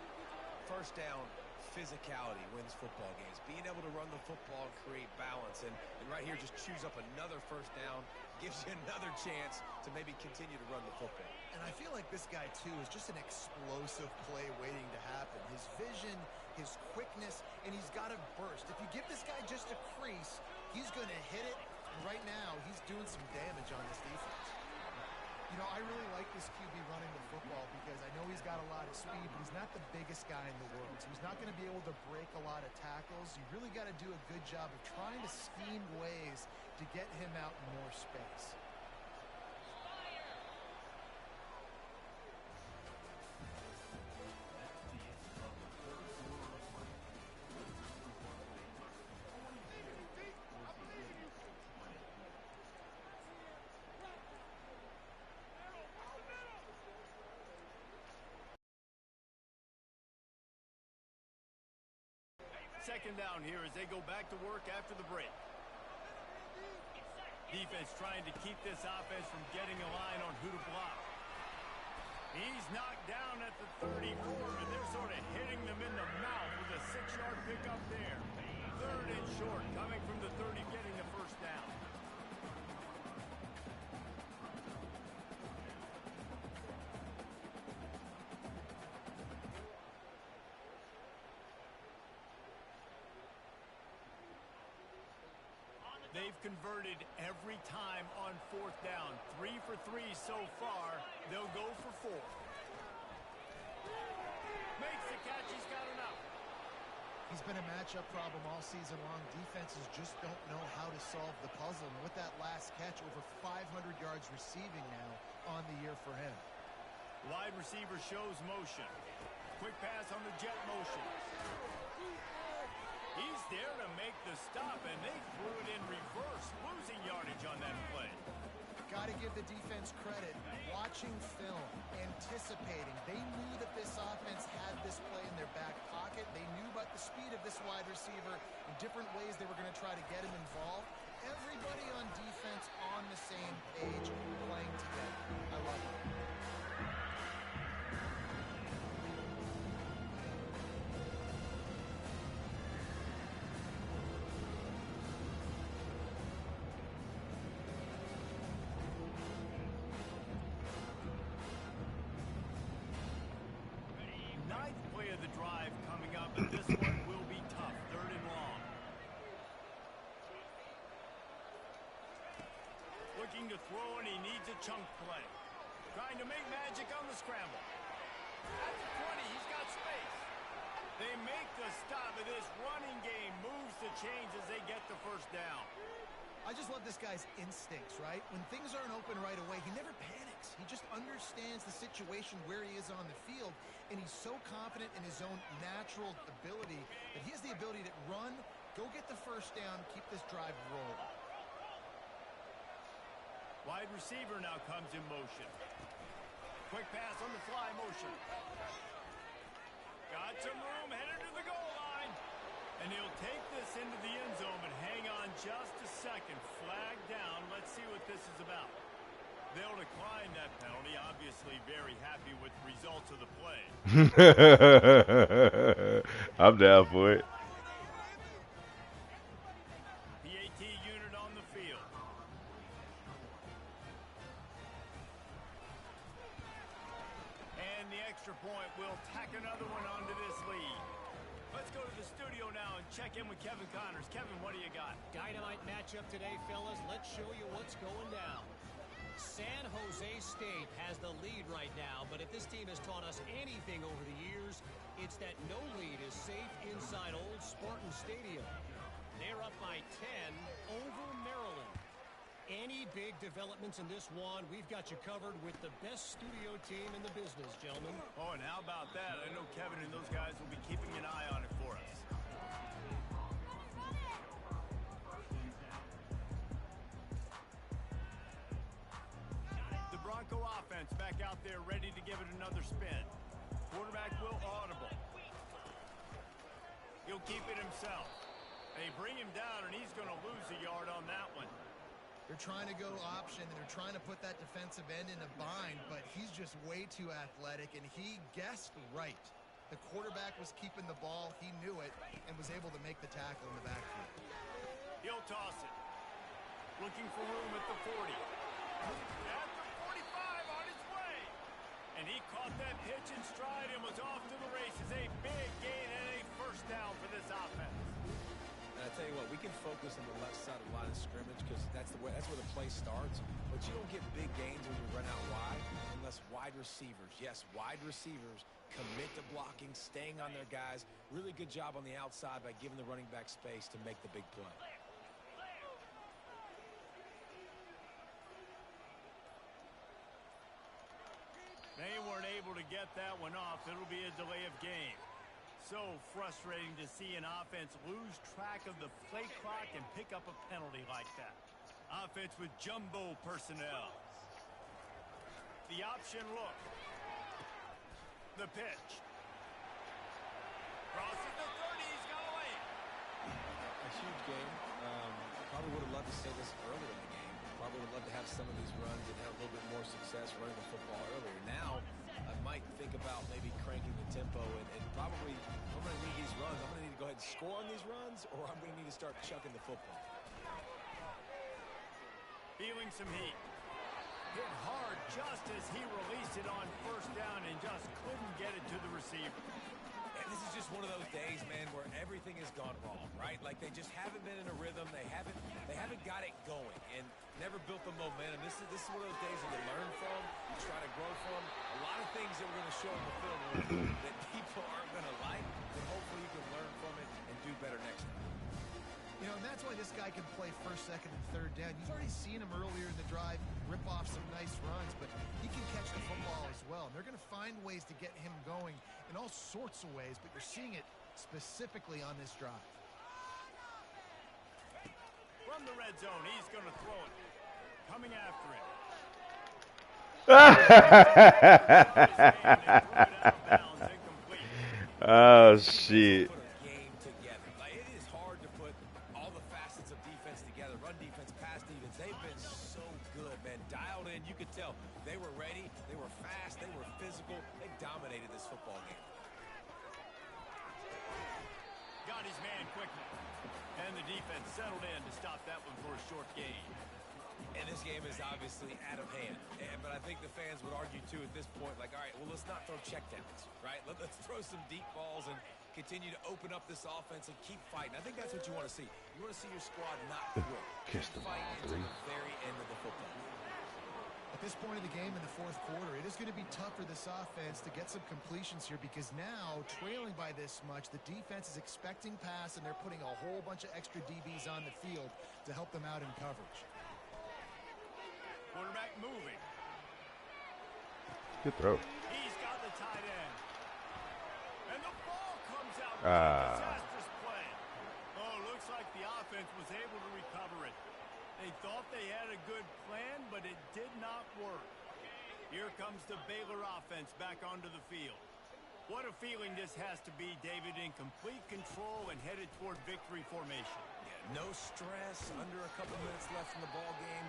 S3: First down, physicality wins football games. Being able to run the football and create balance. And right here, just choose up another first down, gives you another chance to maybe continue to run the football.
S5: And I feel like this guy, too, is just an explosive play waiting to happen. His vision, his quickness, and he's got a burst. If you give this guy just a crease, he's going to hit it. And right now, he's doing some damage on this defense. You know, I really like this QB running the football because I know he's got a lot of speed, but he's not the biggest guy in the world. So he's not going to be able to break a lot of tackles. You really got to do a good job of trying to scheme ways to get him out in more space.
S2: Second down here as they go back to work after the break. Defense trying to keep this offense from getting a line on who to block. He's knocked down at the 34, and they're sort of hitting them in the mouth with a 6-yard pickup there. Third and short, coming from the 30, getting the first down. They've converted every time on fourth down. 3 for 3 so far. They'll go for 4. Makes the catch. He's got enough.
S5: He's been a matchup problem all season long. Defenses just don't know how to solve the puzzle. And with that last catch, over 500 yards receiving now on the year for him.
S2: Wide receiver shows motion. Quick pass on the jet motion. He's there to make the stop, and they threw it in reverse, losing yardage on that play.
S5: Got to give the defense credit. Watching film, anticipating. They knew that this offense had this play in their back pocket. They knew about the speed of this wide receiver in different ways they were going to try to get him involved. Everybody on defense on the same page, playing together. I love it.
S2: But this one will be tough. 3rd and long. Looking to throw, and he needs a chunk play. Trying to make magic on the scramble. At the 20, he's got space. They make the stop, and this running game moves the chains as they get the first down.
S5: I just love this guy's instincts, right? When things aren't open right away, he never panics. He just understands the situation where he is on the field, and he's so confident in his own natural ability that he has the ability to run Go get the first down, keep this drive rolling.
S2: Wide receiver now comes in motion. Quick pass on the fly motion. Got some room, headed to the goal line. And he'll take this into the end zone, but hang on just a second. Flag down. Let's see what this is about. They'll decline that penalty. Obviously very happy with the results of the play.
S4: I'm down for it.
S2: PAT unit on the field. And the extra point will tack another one onto this lead. Let's go to the studio now and check in with Kevin Connors. Kevin, what do you got?
S1: Dynamite matchup today, fellas. Let's show you what's going down. San Jose State has the lead right now, but if this team has taught us anything over the years, it's that no lead is safe inside old Spartan Stadium. They're up by 10 over Maryland. Any big developments in this one, we've got you covered with the best studio team in the business, gentlemen.
S2: Oh, and how about that? I know Kevin and those guys will be keeping an eye on it for us. The Bronco offense back out there ready to give it another spin. Quarterback will audible. He'll keep it himself. They bring him down, and he's going to lose a yard on that one.
S5: They're trying to go option, and they're trying to put that defensive end in a bind, but he's just way too athletic, and he guessed right. The quarterback was keeping the ball. He knew it and was able to make the tackle in the backfield.
S2: He'll toss it. Looking for room at the 40. At the 45 on his way. And he caught that pitch in stride and was off to the races. A big gain and a first down for this offense.
S3: And I tell you what, we can focus on the left side of the line of scrimmage because that's where the play starts. But you don't get big gains when you run out wide unless wide receivers, yes, wide receivers commit to blocking, staying on their guys. Really good job on the outside by giving the running back space to make the big play.
S2: They weren't able to get that one off. It'll be a delay of game. So frustrating to see an offense lose track of the play clock and pick up a penalty like that. Offense with jumbo personnel. The option look. The pitch. Crosses the 30. He's got away.
S3: A huge game. Probably would have loved to say this earlier in the game. Probably would love to have some of these runs and have a little bit more success running the football earlier. Now, I might think about maybe cranking the tempo and probably, I'm going to need these runs. I'm going to need to go ahead and score on these runs, or I'm going to need to start chucking the football.
S2: Feeling some heat. Hit hard just as he released it on first down and just couldn't get it to the receiver.
S3: And this is just one of those days, man, where everything has gone wrong, right? Like they just haven't been in a rhythm. They haven't got it going and never built the momentum. This is one of those days that you learn from, you try to grow from. A lot of things that we're going to show in the film that people aren't going to like, but hopefully you can learn from it and do better next time.
S5: You know, and that's why this guy can play first, second, and third down. You've already seen him earlier in the drive rip off some nice runs, but he can catch the football as well. And they're going to find ways to get him going in all sorts of ways, but you're seeing it specifically on this drive.
S2: From the red zone, he's going to throw it. Coming after him.
S4: Oh, shit.
S3: You could tell they were ready, they were fast, they were physical, they dominated this football game.
S2: Got his man quickly. And the defense settled in to stop that one for a short gain.
S3: And this game is obviously out of hand. But I think the fans would argue, too, at this point, like, all right, well, let's not throw checkdowns, right? Let's throw some deep balls and continue to open up this offense and keep fighting. I think that's what you want to see. You want to see your squad not quit.
S4: Kiss the ball,
S3: fight until the very end of the football.
S5: At this point of the game in the fourth quarter, it is going to be tough for this offense to get some completions here because now, trailing by this much, the defense is expecting pass and they're putting a whole bunch of extra DBs on the field to help them out in coverage.
S2: Quarterback moving.
S4: Good throw.
S2: He's got the tight end. And the ball comes out. Disastrous play. Oh, looks thought they had a good plan, but it did not work. Here comes the Baylor offense back onto the field. What a feeling this has to be, David, in complete control and headed toward victory formation.
S3: Yeah, no stress, under a couple minutes left in the ball game,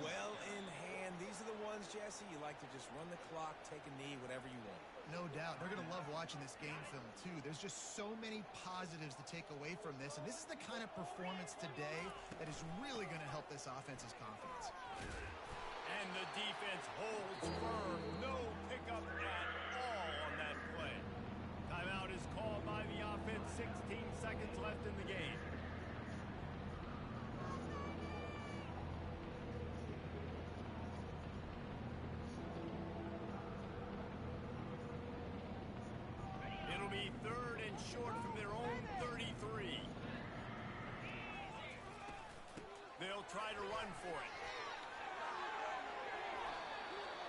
S3: well in hand. These are the ones, Jesse, you like to just run the clock, take a knee, whatever you want.
S5: No doubt. They're going to love watching this game film, too. There's just so many positives to take away from this, and this is the kind of performance today that is really going to help this offense's confidence.
S2: And the defense holds firm. No pickup at all on that play. Timeout is called by the offense. 16 seconds left in the game. It'll be third and short from their own 33. They'll try to run for it.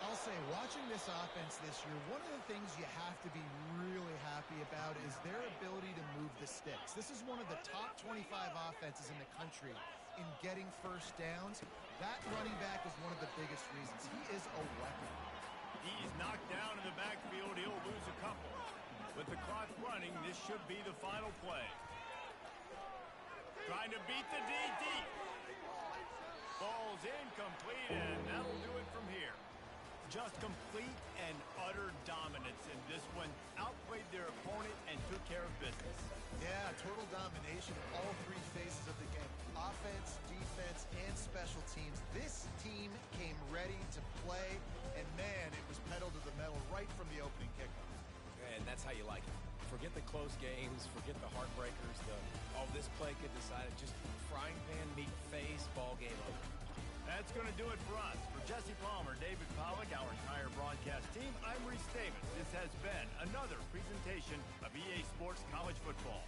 S5: I'll say, watching this offense this year, one of the things you have to be really happy about is their ability to move the sticks. This is one of the top 25 offenses in the country in getting first downs. That running back is one of the biggest reasons. He is a weapon.
S2: He's knocked down in the backfield. He'll lose a couple. With the clock running, this should be the final play. Trying to beat the DD. Ball's incomplete, and that'll do it from here. Just complete and utter dominance in this one. Outplayed their opponent and took care of business.
S5: Yeah, total domination of all three phases of the game. Offense, defense, and special teams. This team came ready to play, and man, it was pedal to the metal right from the opening kickoff.
S3: And that's how you like it. Forget the close games, forget the heartbreakers, this play could decide it. Just frying pan, meat face, ball game over.
S2: That's going to do it for us. For Jesse Palmer, David Pollack, our entire broadcast team, I'm Reese Davis. This has been another presentation of EA Sports College Football.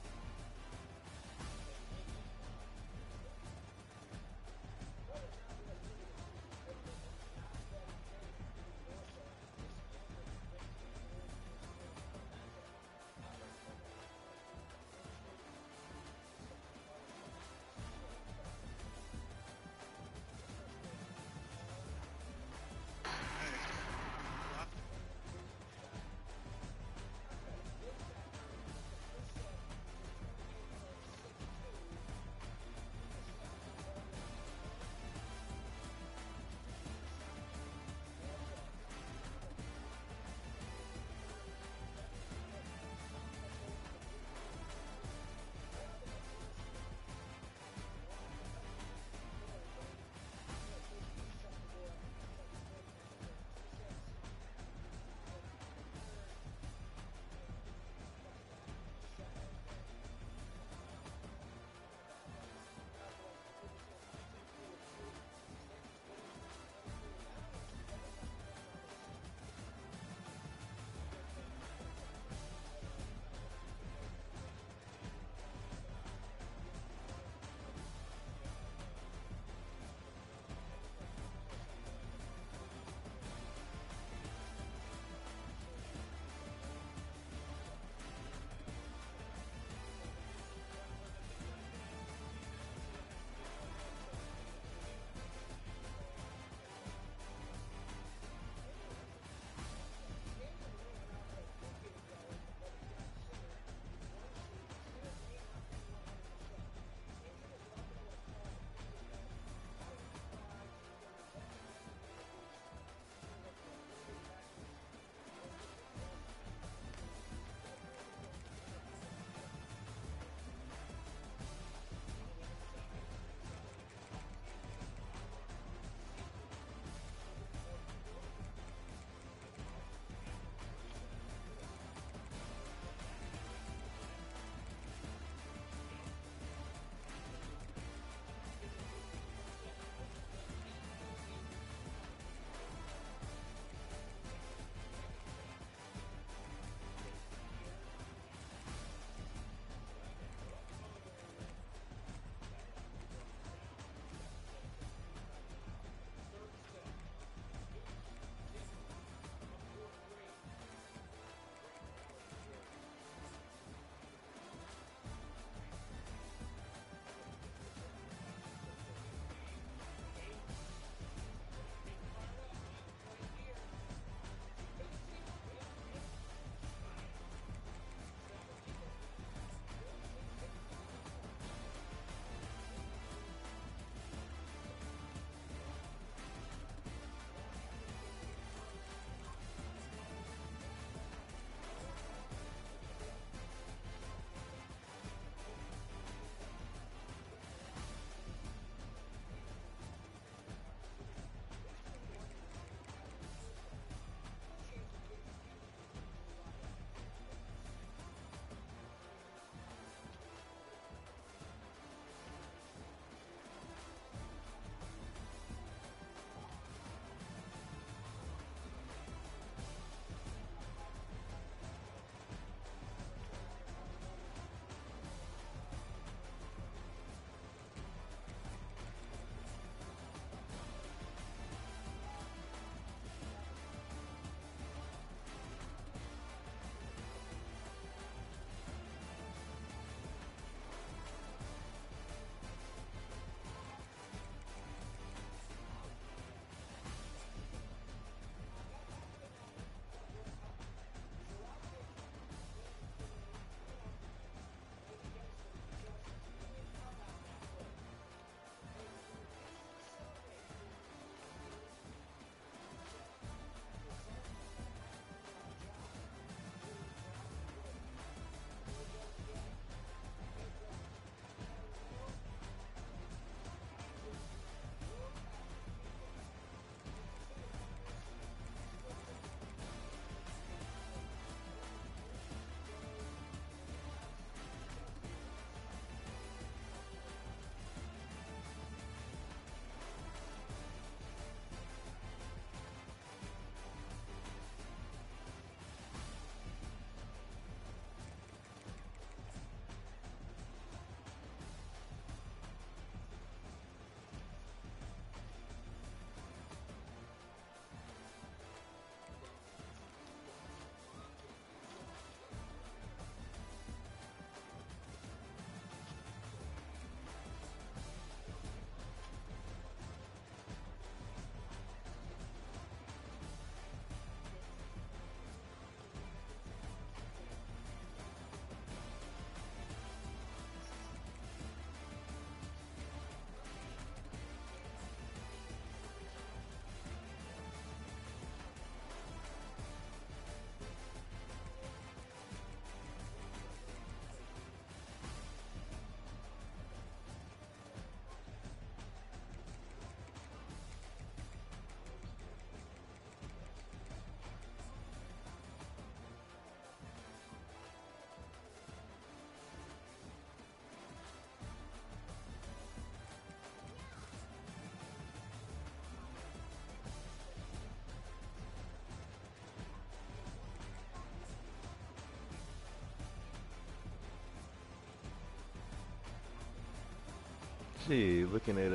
S4: Shit, looking at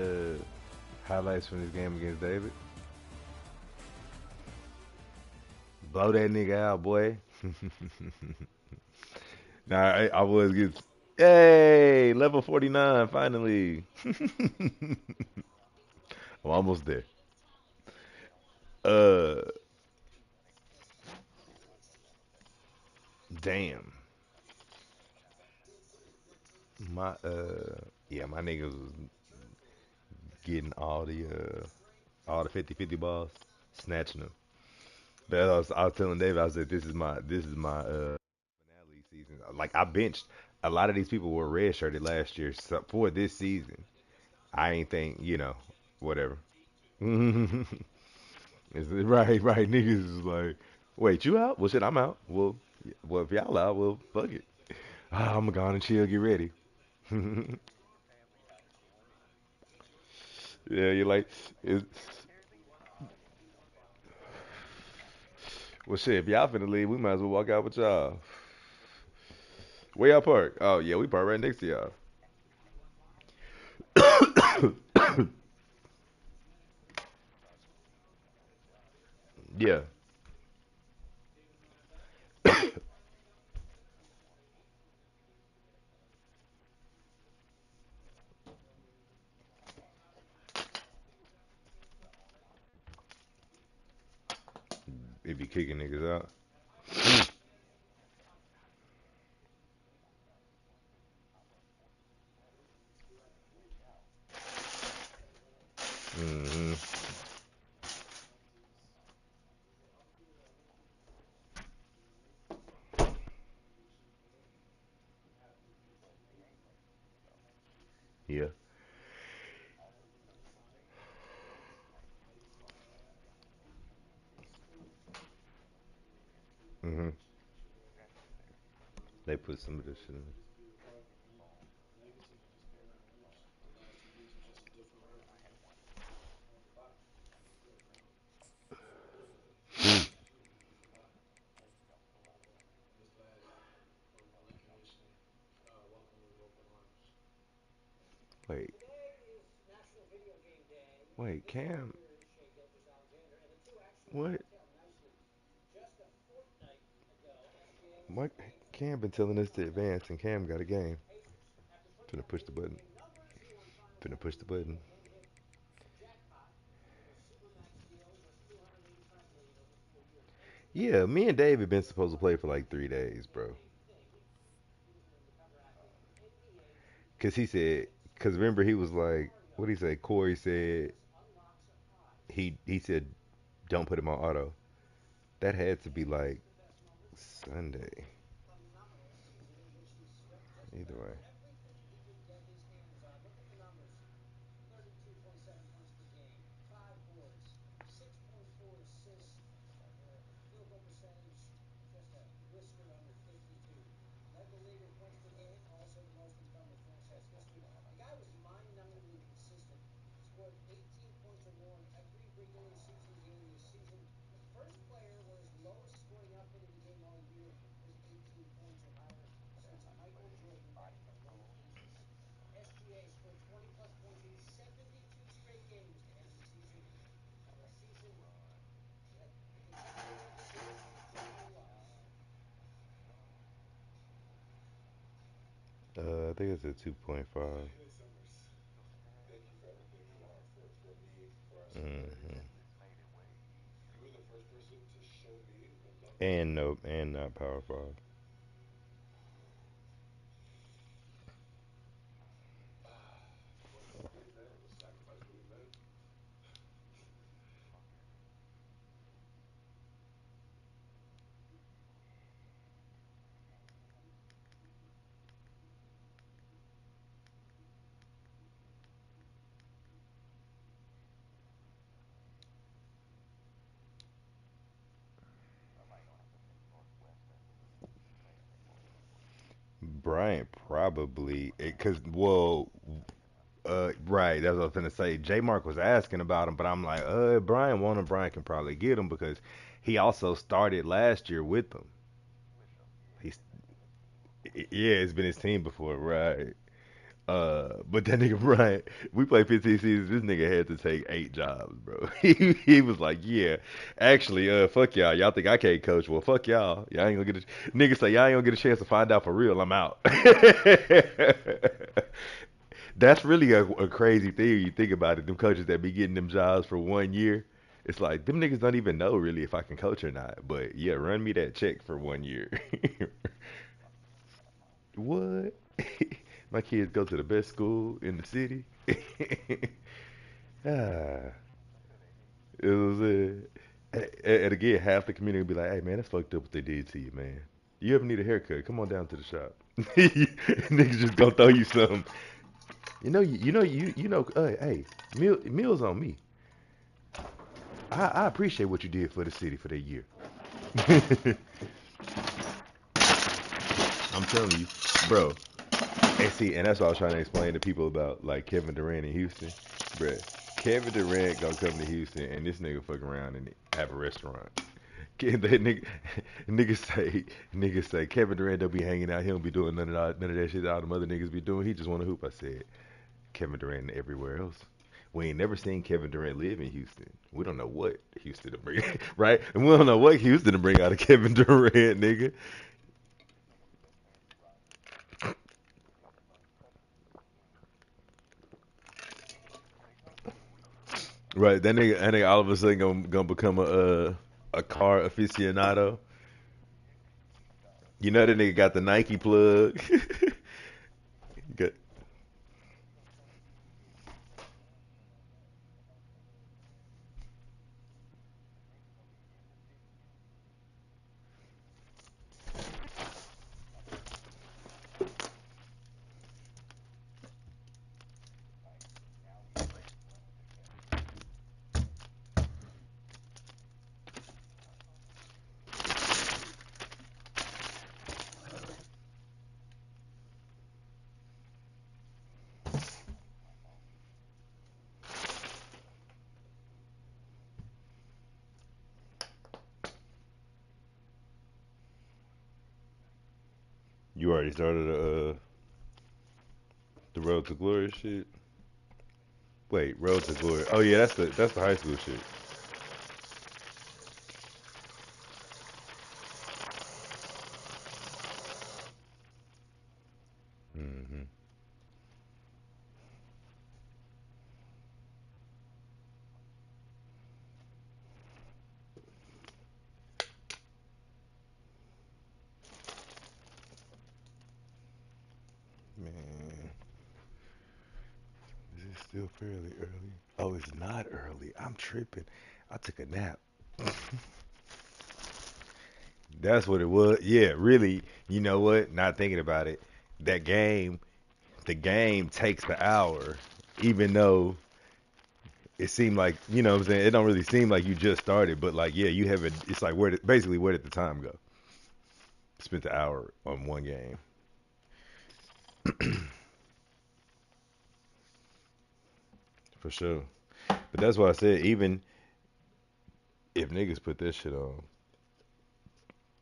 S4: highlights from this game against David. Blow that nigga out, boy. Nah, I was get. Hey, level 49, finally. I'm almost there. Uh, damn. Yeah, my niggas was getting all the 50-50 balls, snatching them. But I was telling David, I said, this is my finale season. Like I benched a lot of these people were red shirted last year so for this season. I ain't think whatever. Right. Niggas is like, wait, you out? Well, shit, I'm out. Well, if y'all out, well, fuck it. I'm gonna chill, get ready. Yeah, you're like, it's, well, shit, if y'all finna leave, we might as well walk out with y'all. Where y'all park? Oh, yeah, we park right next to y'all. Yeah. It be kicking niggas out. Hmm. Yeah. Hmm. They put some of this shit in. Wait, wait, Cam, what? What? Cam been telling us to advance, and Cam got a game. Finna push the button. Finna push the button. Yeah, me and David been supposed to play for like 3 days, bro. Cause he said, cause remember he was like, what he say? Corey said he said don't put him on auto. That had to be like Sunday. Either way. I think it's a 2.5. Hmm. And no, and not Power Five. Bryant probably, cause right, that's what I was gonna say. J Mark was asking about him, but I'm like, Brian want him. Brian can probably get him because he also started last year with them. He's, yeah, it's been his team before, right? But that nigga Brian, we played 15 seasons. This nigga had to take 8 jobs, bro. He was like, yeah, actually, fuck y'all. Y'all think I can't coach? Well, fuck y'all. Y'all ain't gonna get a nigga say y'all ain't gonna get a chance to find out for real. I'm out. That's really a crazy thing. You think about it. Them coaches that be getting them jobs for 1 year, it's like them niggas don't even know really if I can coach or not. But yeah, run me that check for 1 year. What? My kids go to the best school in the city. Ah, it was and again, half the community be like, "Hey man, that's fucked up what they did to you, man. You ever need a haircut? Come on down to the shop." Niggas just gonna throw you something. Hey, meals on me. I appreciate what you did for the city for that year. I'm telling you, bro. And see, and that's what I was trying to explain to people about like Kevin Durant in Houston, bruh. Kevin Durant gonna come to Houston and this nigga fuck around and have a restaurant. That nigga say Kevin Durant don't be hanging out. He don't be doing none of that shit that all them other niggas be doing. He just want to hoop. I said Kevin Durant everywhere else. We ain't never seen Kevin Durant live in Houston. We don't know what Houston to bring, right? And we don't know what Houston to bring out of Kevin Durant, nigga. Right, that nigga all of a sudden gonna become a car aficionado. You know that nigga got the Nike plug. Got- you already started the Road to Glory shit. Wait, Road to Glory. Oh yeah, that's the high school shit. Hmm. Man, is it still fairly early? Oh, it's not early. I'm tripping. I took a nap. That's what it was. Yeah, really. You know what? Not thinking about it. That game, the game takes the hour, even though it seemed like what I'm saying. It don't really seem like you just started, but like yeah, you have it. It's like basically where did the time go? Spent the hour on one game. For sure. But that's why I said even if niggas put this shit on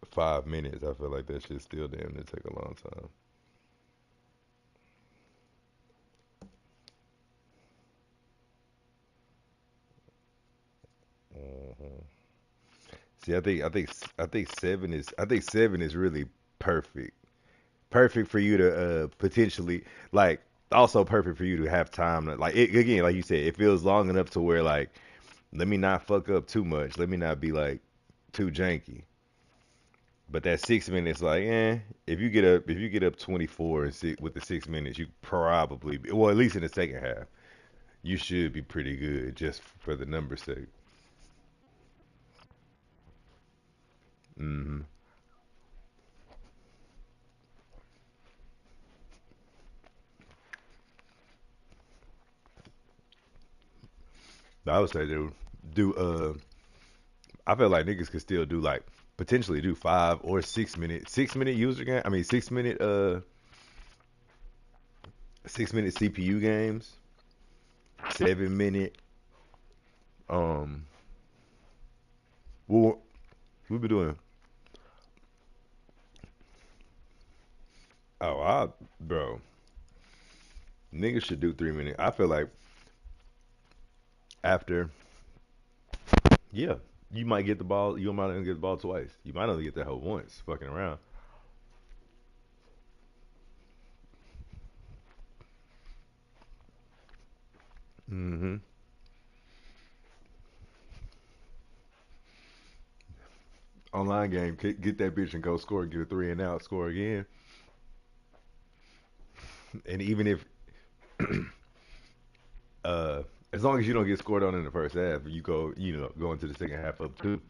S4: 5 minutes, I feel like that shit still damn near take a long time. Hmm. See, I think 7 is really perfect. Perfect for you to potentially like also perfect for you to have time to like it, again, like you said, it feels long enough to where like let me not fuck up too much. Let me not be like too janky. But that 6 minutes, like, if you get up 24 and with the 6 minutes, you probably well at least in the second half, you should be pretty good just for the numbers sake. Hmm. I would say do I feel like niggas could still do like potentially do 5 or 6 minute user game. I mean 6 minute CPU games, 7 minute. Um, what we be doing? Oh, bro, Niggas should do 3 minutes. I feel like after, yeah, you might get the ball. You might only get the ball twice. You might only get the hell once, fucking around. Hmm. Online game, get that bitch and go score, get a three and out, score again. And even if, uh, as long as you don't get scored on in the first half, you go into the second half up two.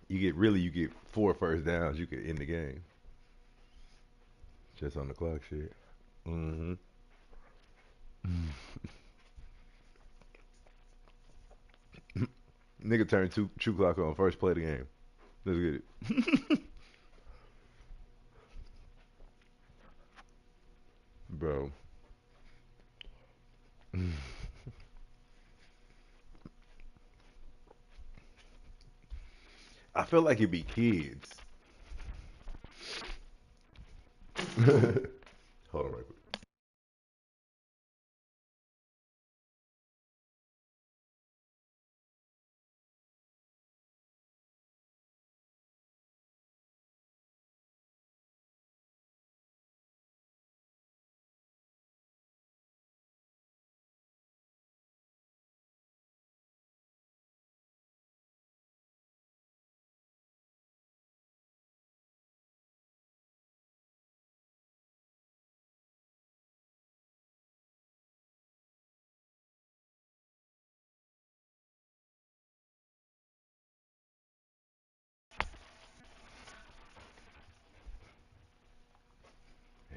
S4: You get four first downs. You could end the game just on the clock shit. Hmm. Nigga turned two clock on first play of the game. Let's get it, bro. I feel like it'd be kids. Hold on, right quick.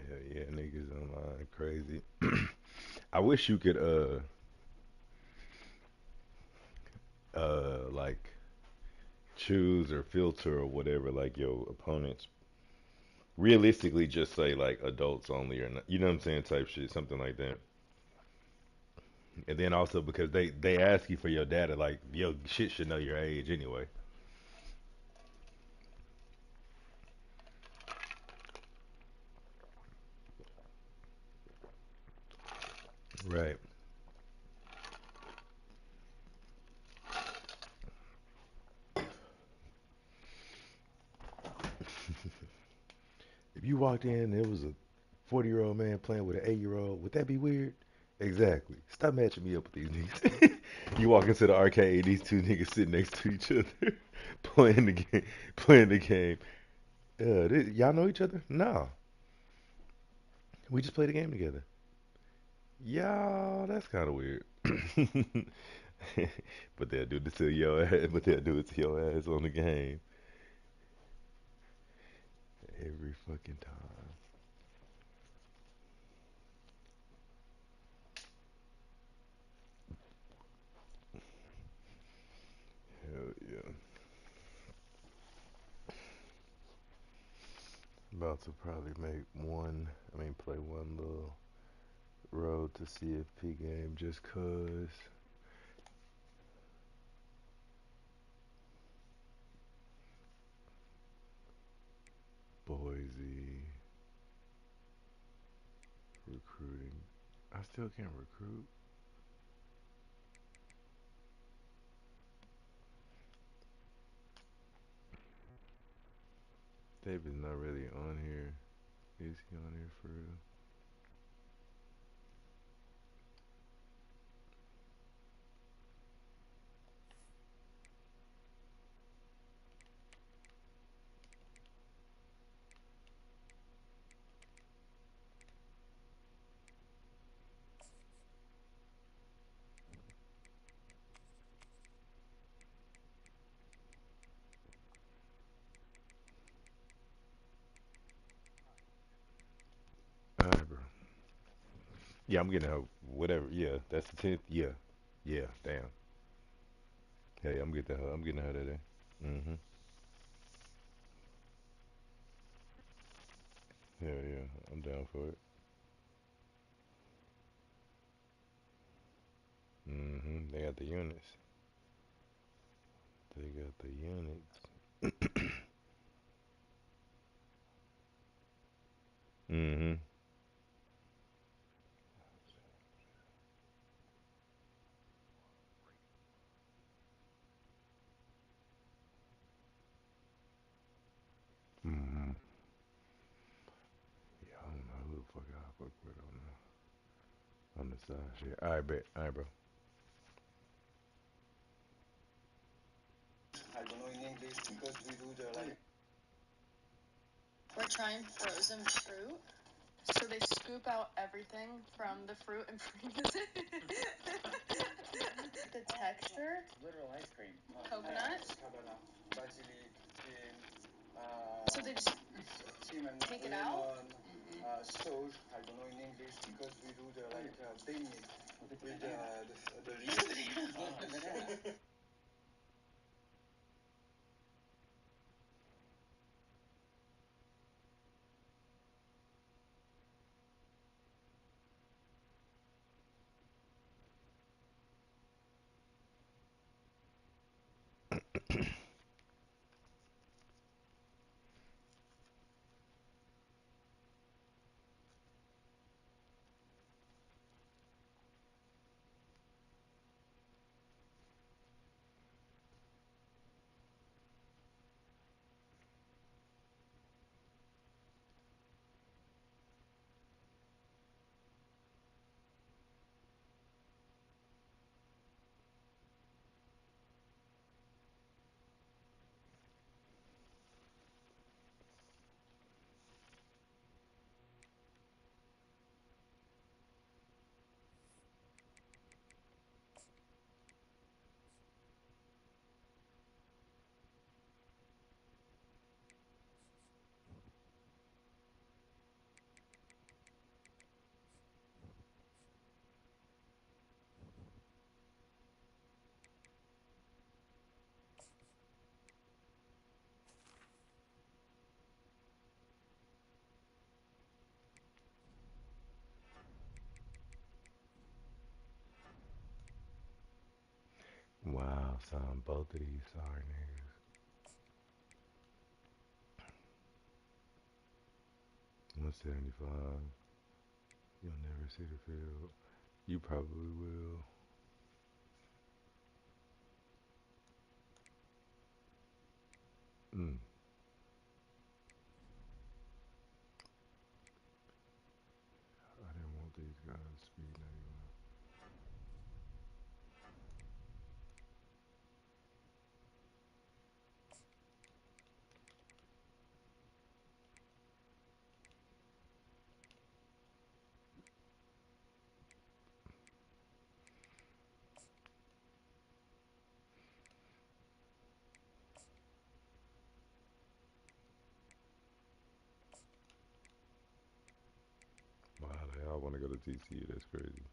S4: Hell yeah, niggas online crazy. I wish you could like choose or filter or whatever like your opponents realistically just say like adults only or not, you know what I'm saying, type shit, something like that. And then also because they ask you for your data, like your shit should know your age anyway. Right. If you walked in and there was a 40-year-old man playing with an 8-year-old, would that be weird? Exactly. Stop matching me up with these niggas. You walk into the arcade, these two niggas sitting next to each other, playing the game. Playing the game. Y'all know each other? No, we just played the game together. Y'all, that's kind of weird. But they'll do it to your ass. But they'll do it to your ass on the game every fucking time. Hell yeah. About to probably make one. I mean, play one little road to CFP game just cause. Boise recruiting. I still can't recruit. David's not really on here. Is he on here for real? Alright, bro. Yeah, I'm getting her. Whatever. Yeah, that's the 10th. Yeah. Yeah. Damn. Hey, I'm getting her. I'm getting her today. Mm-hmm. Hell yeah. I'm down for it. Mm-hmm. They got the units. They got the units. Mm-hmm. on the side. Shit. All right, bet. All right, bro.
S6: I don't know in English because we do the like.
S7: We're trying frozen fruit. So they scoop out everything from the fruit and freeze it. The texture.
S6: Literal ice cream.
S7: Coconut.
S6: Basilic, cream.
S7: So they just take it out.
S6: Sauce. I don't know in English because we do the like beignet with the leaf.
S4: Wow, son, both of these sorry niggas. 175. You'll never see the field. You probably will. Mm. I didn't want these guys speeding anyway. Wow, they all want to go to TCU. That's crazy.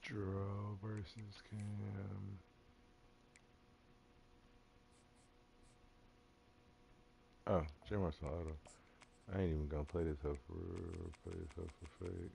S4: Draw versus Cam. Oh, J Marshall auto. I ain't even gonna play this hoe for real. Play this hoe for fake.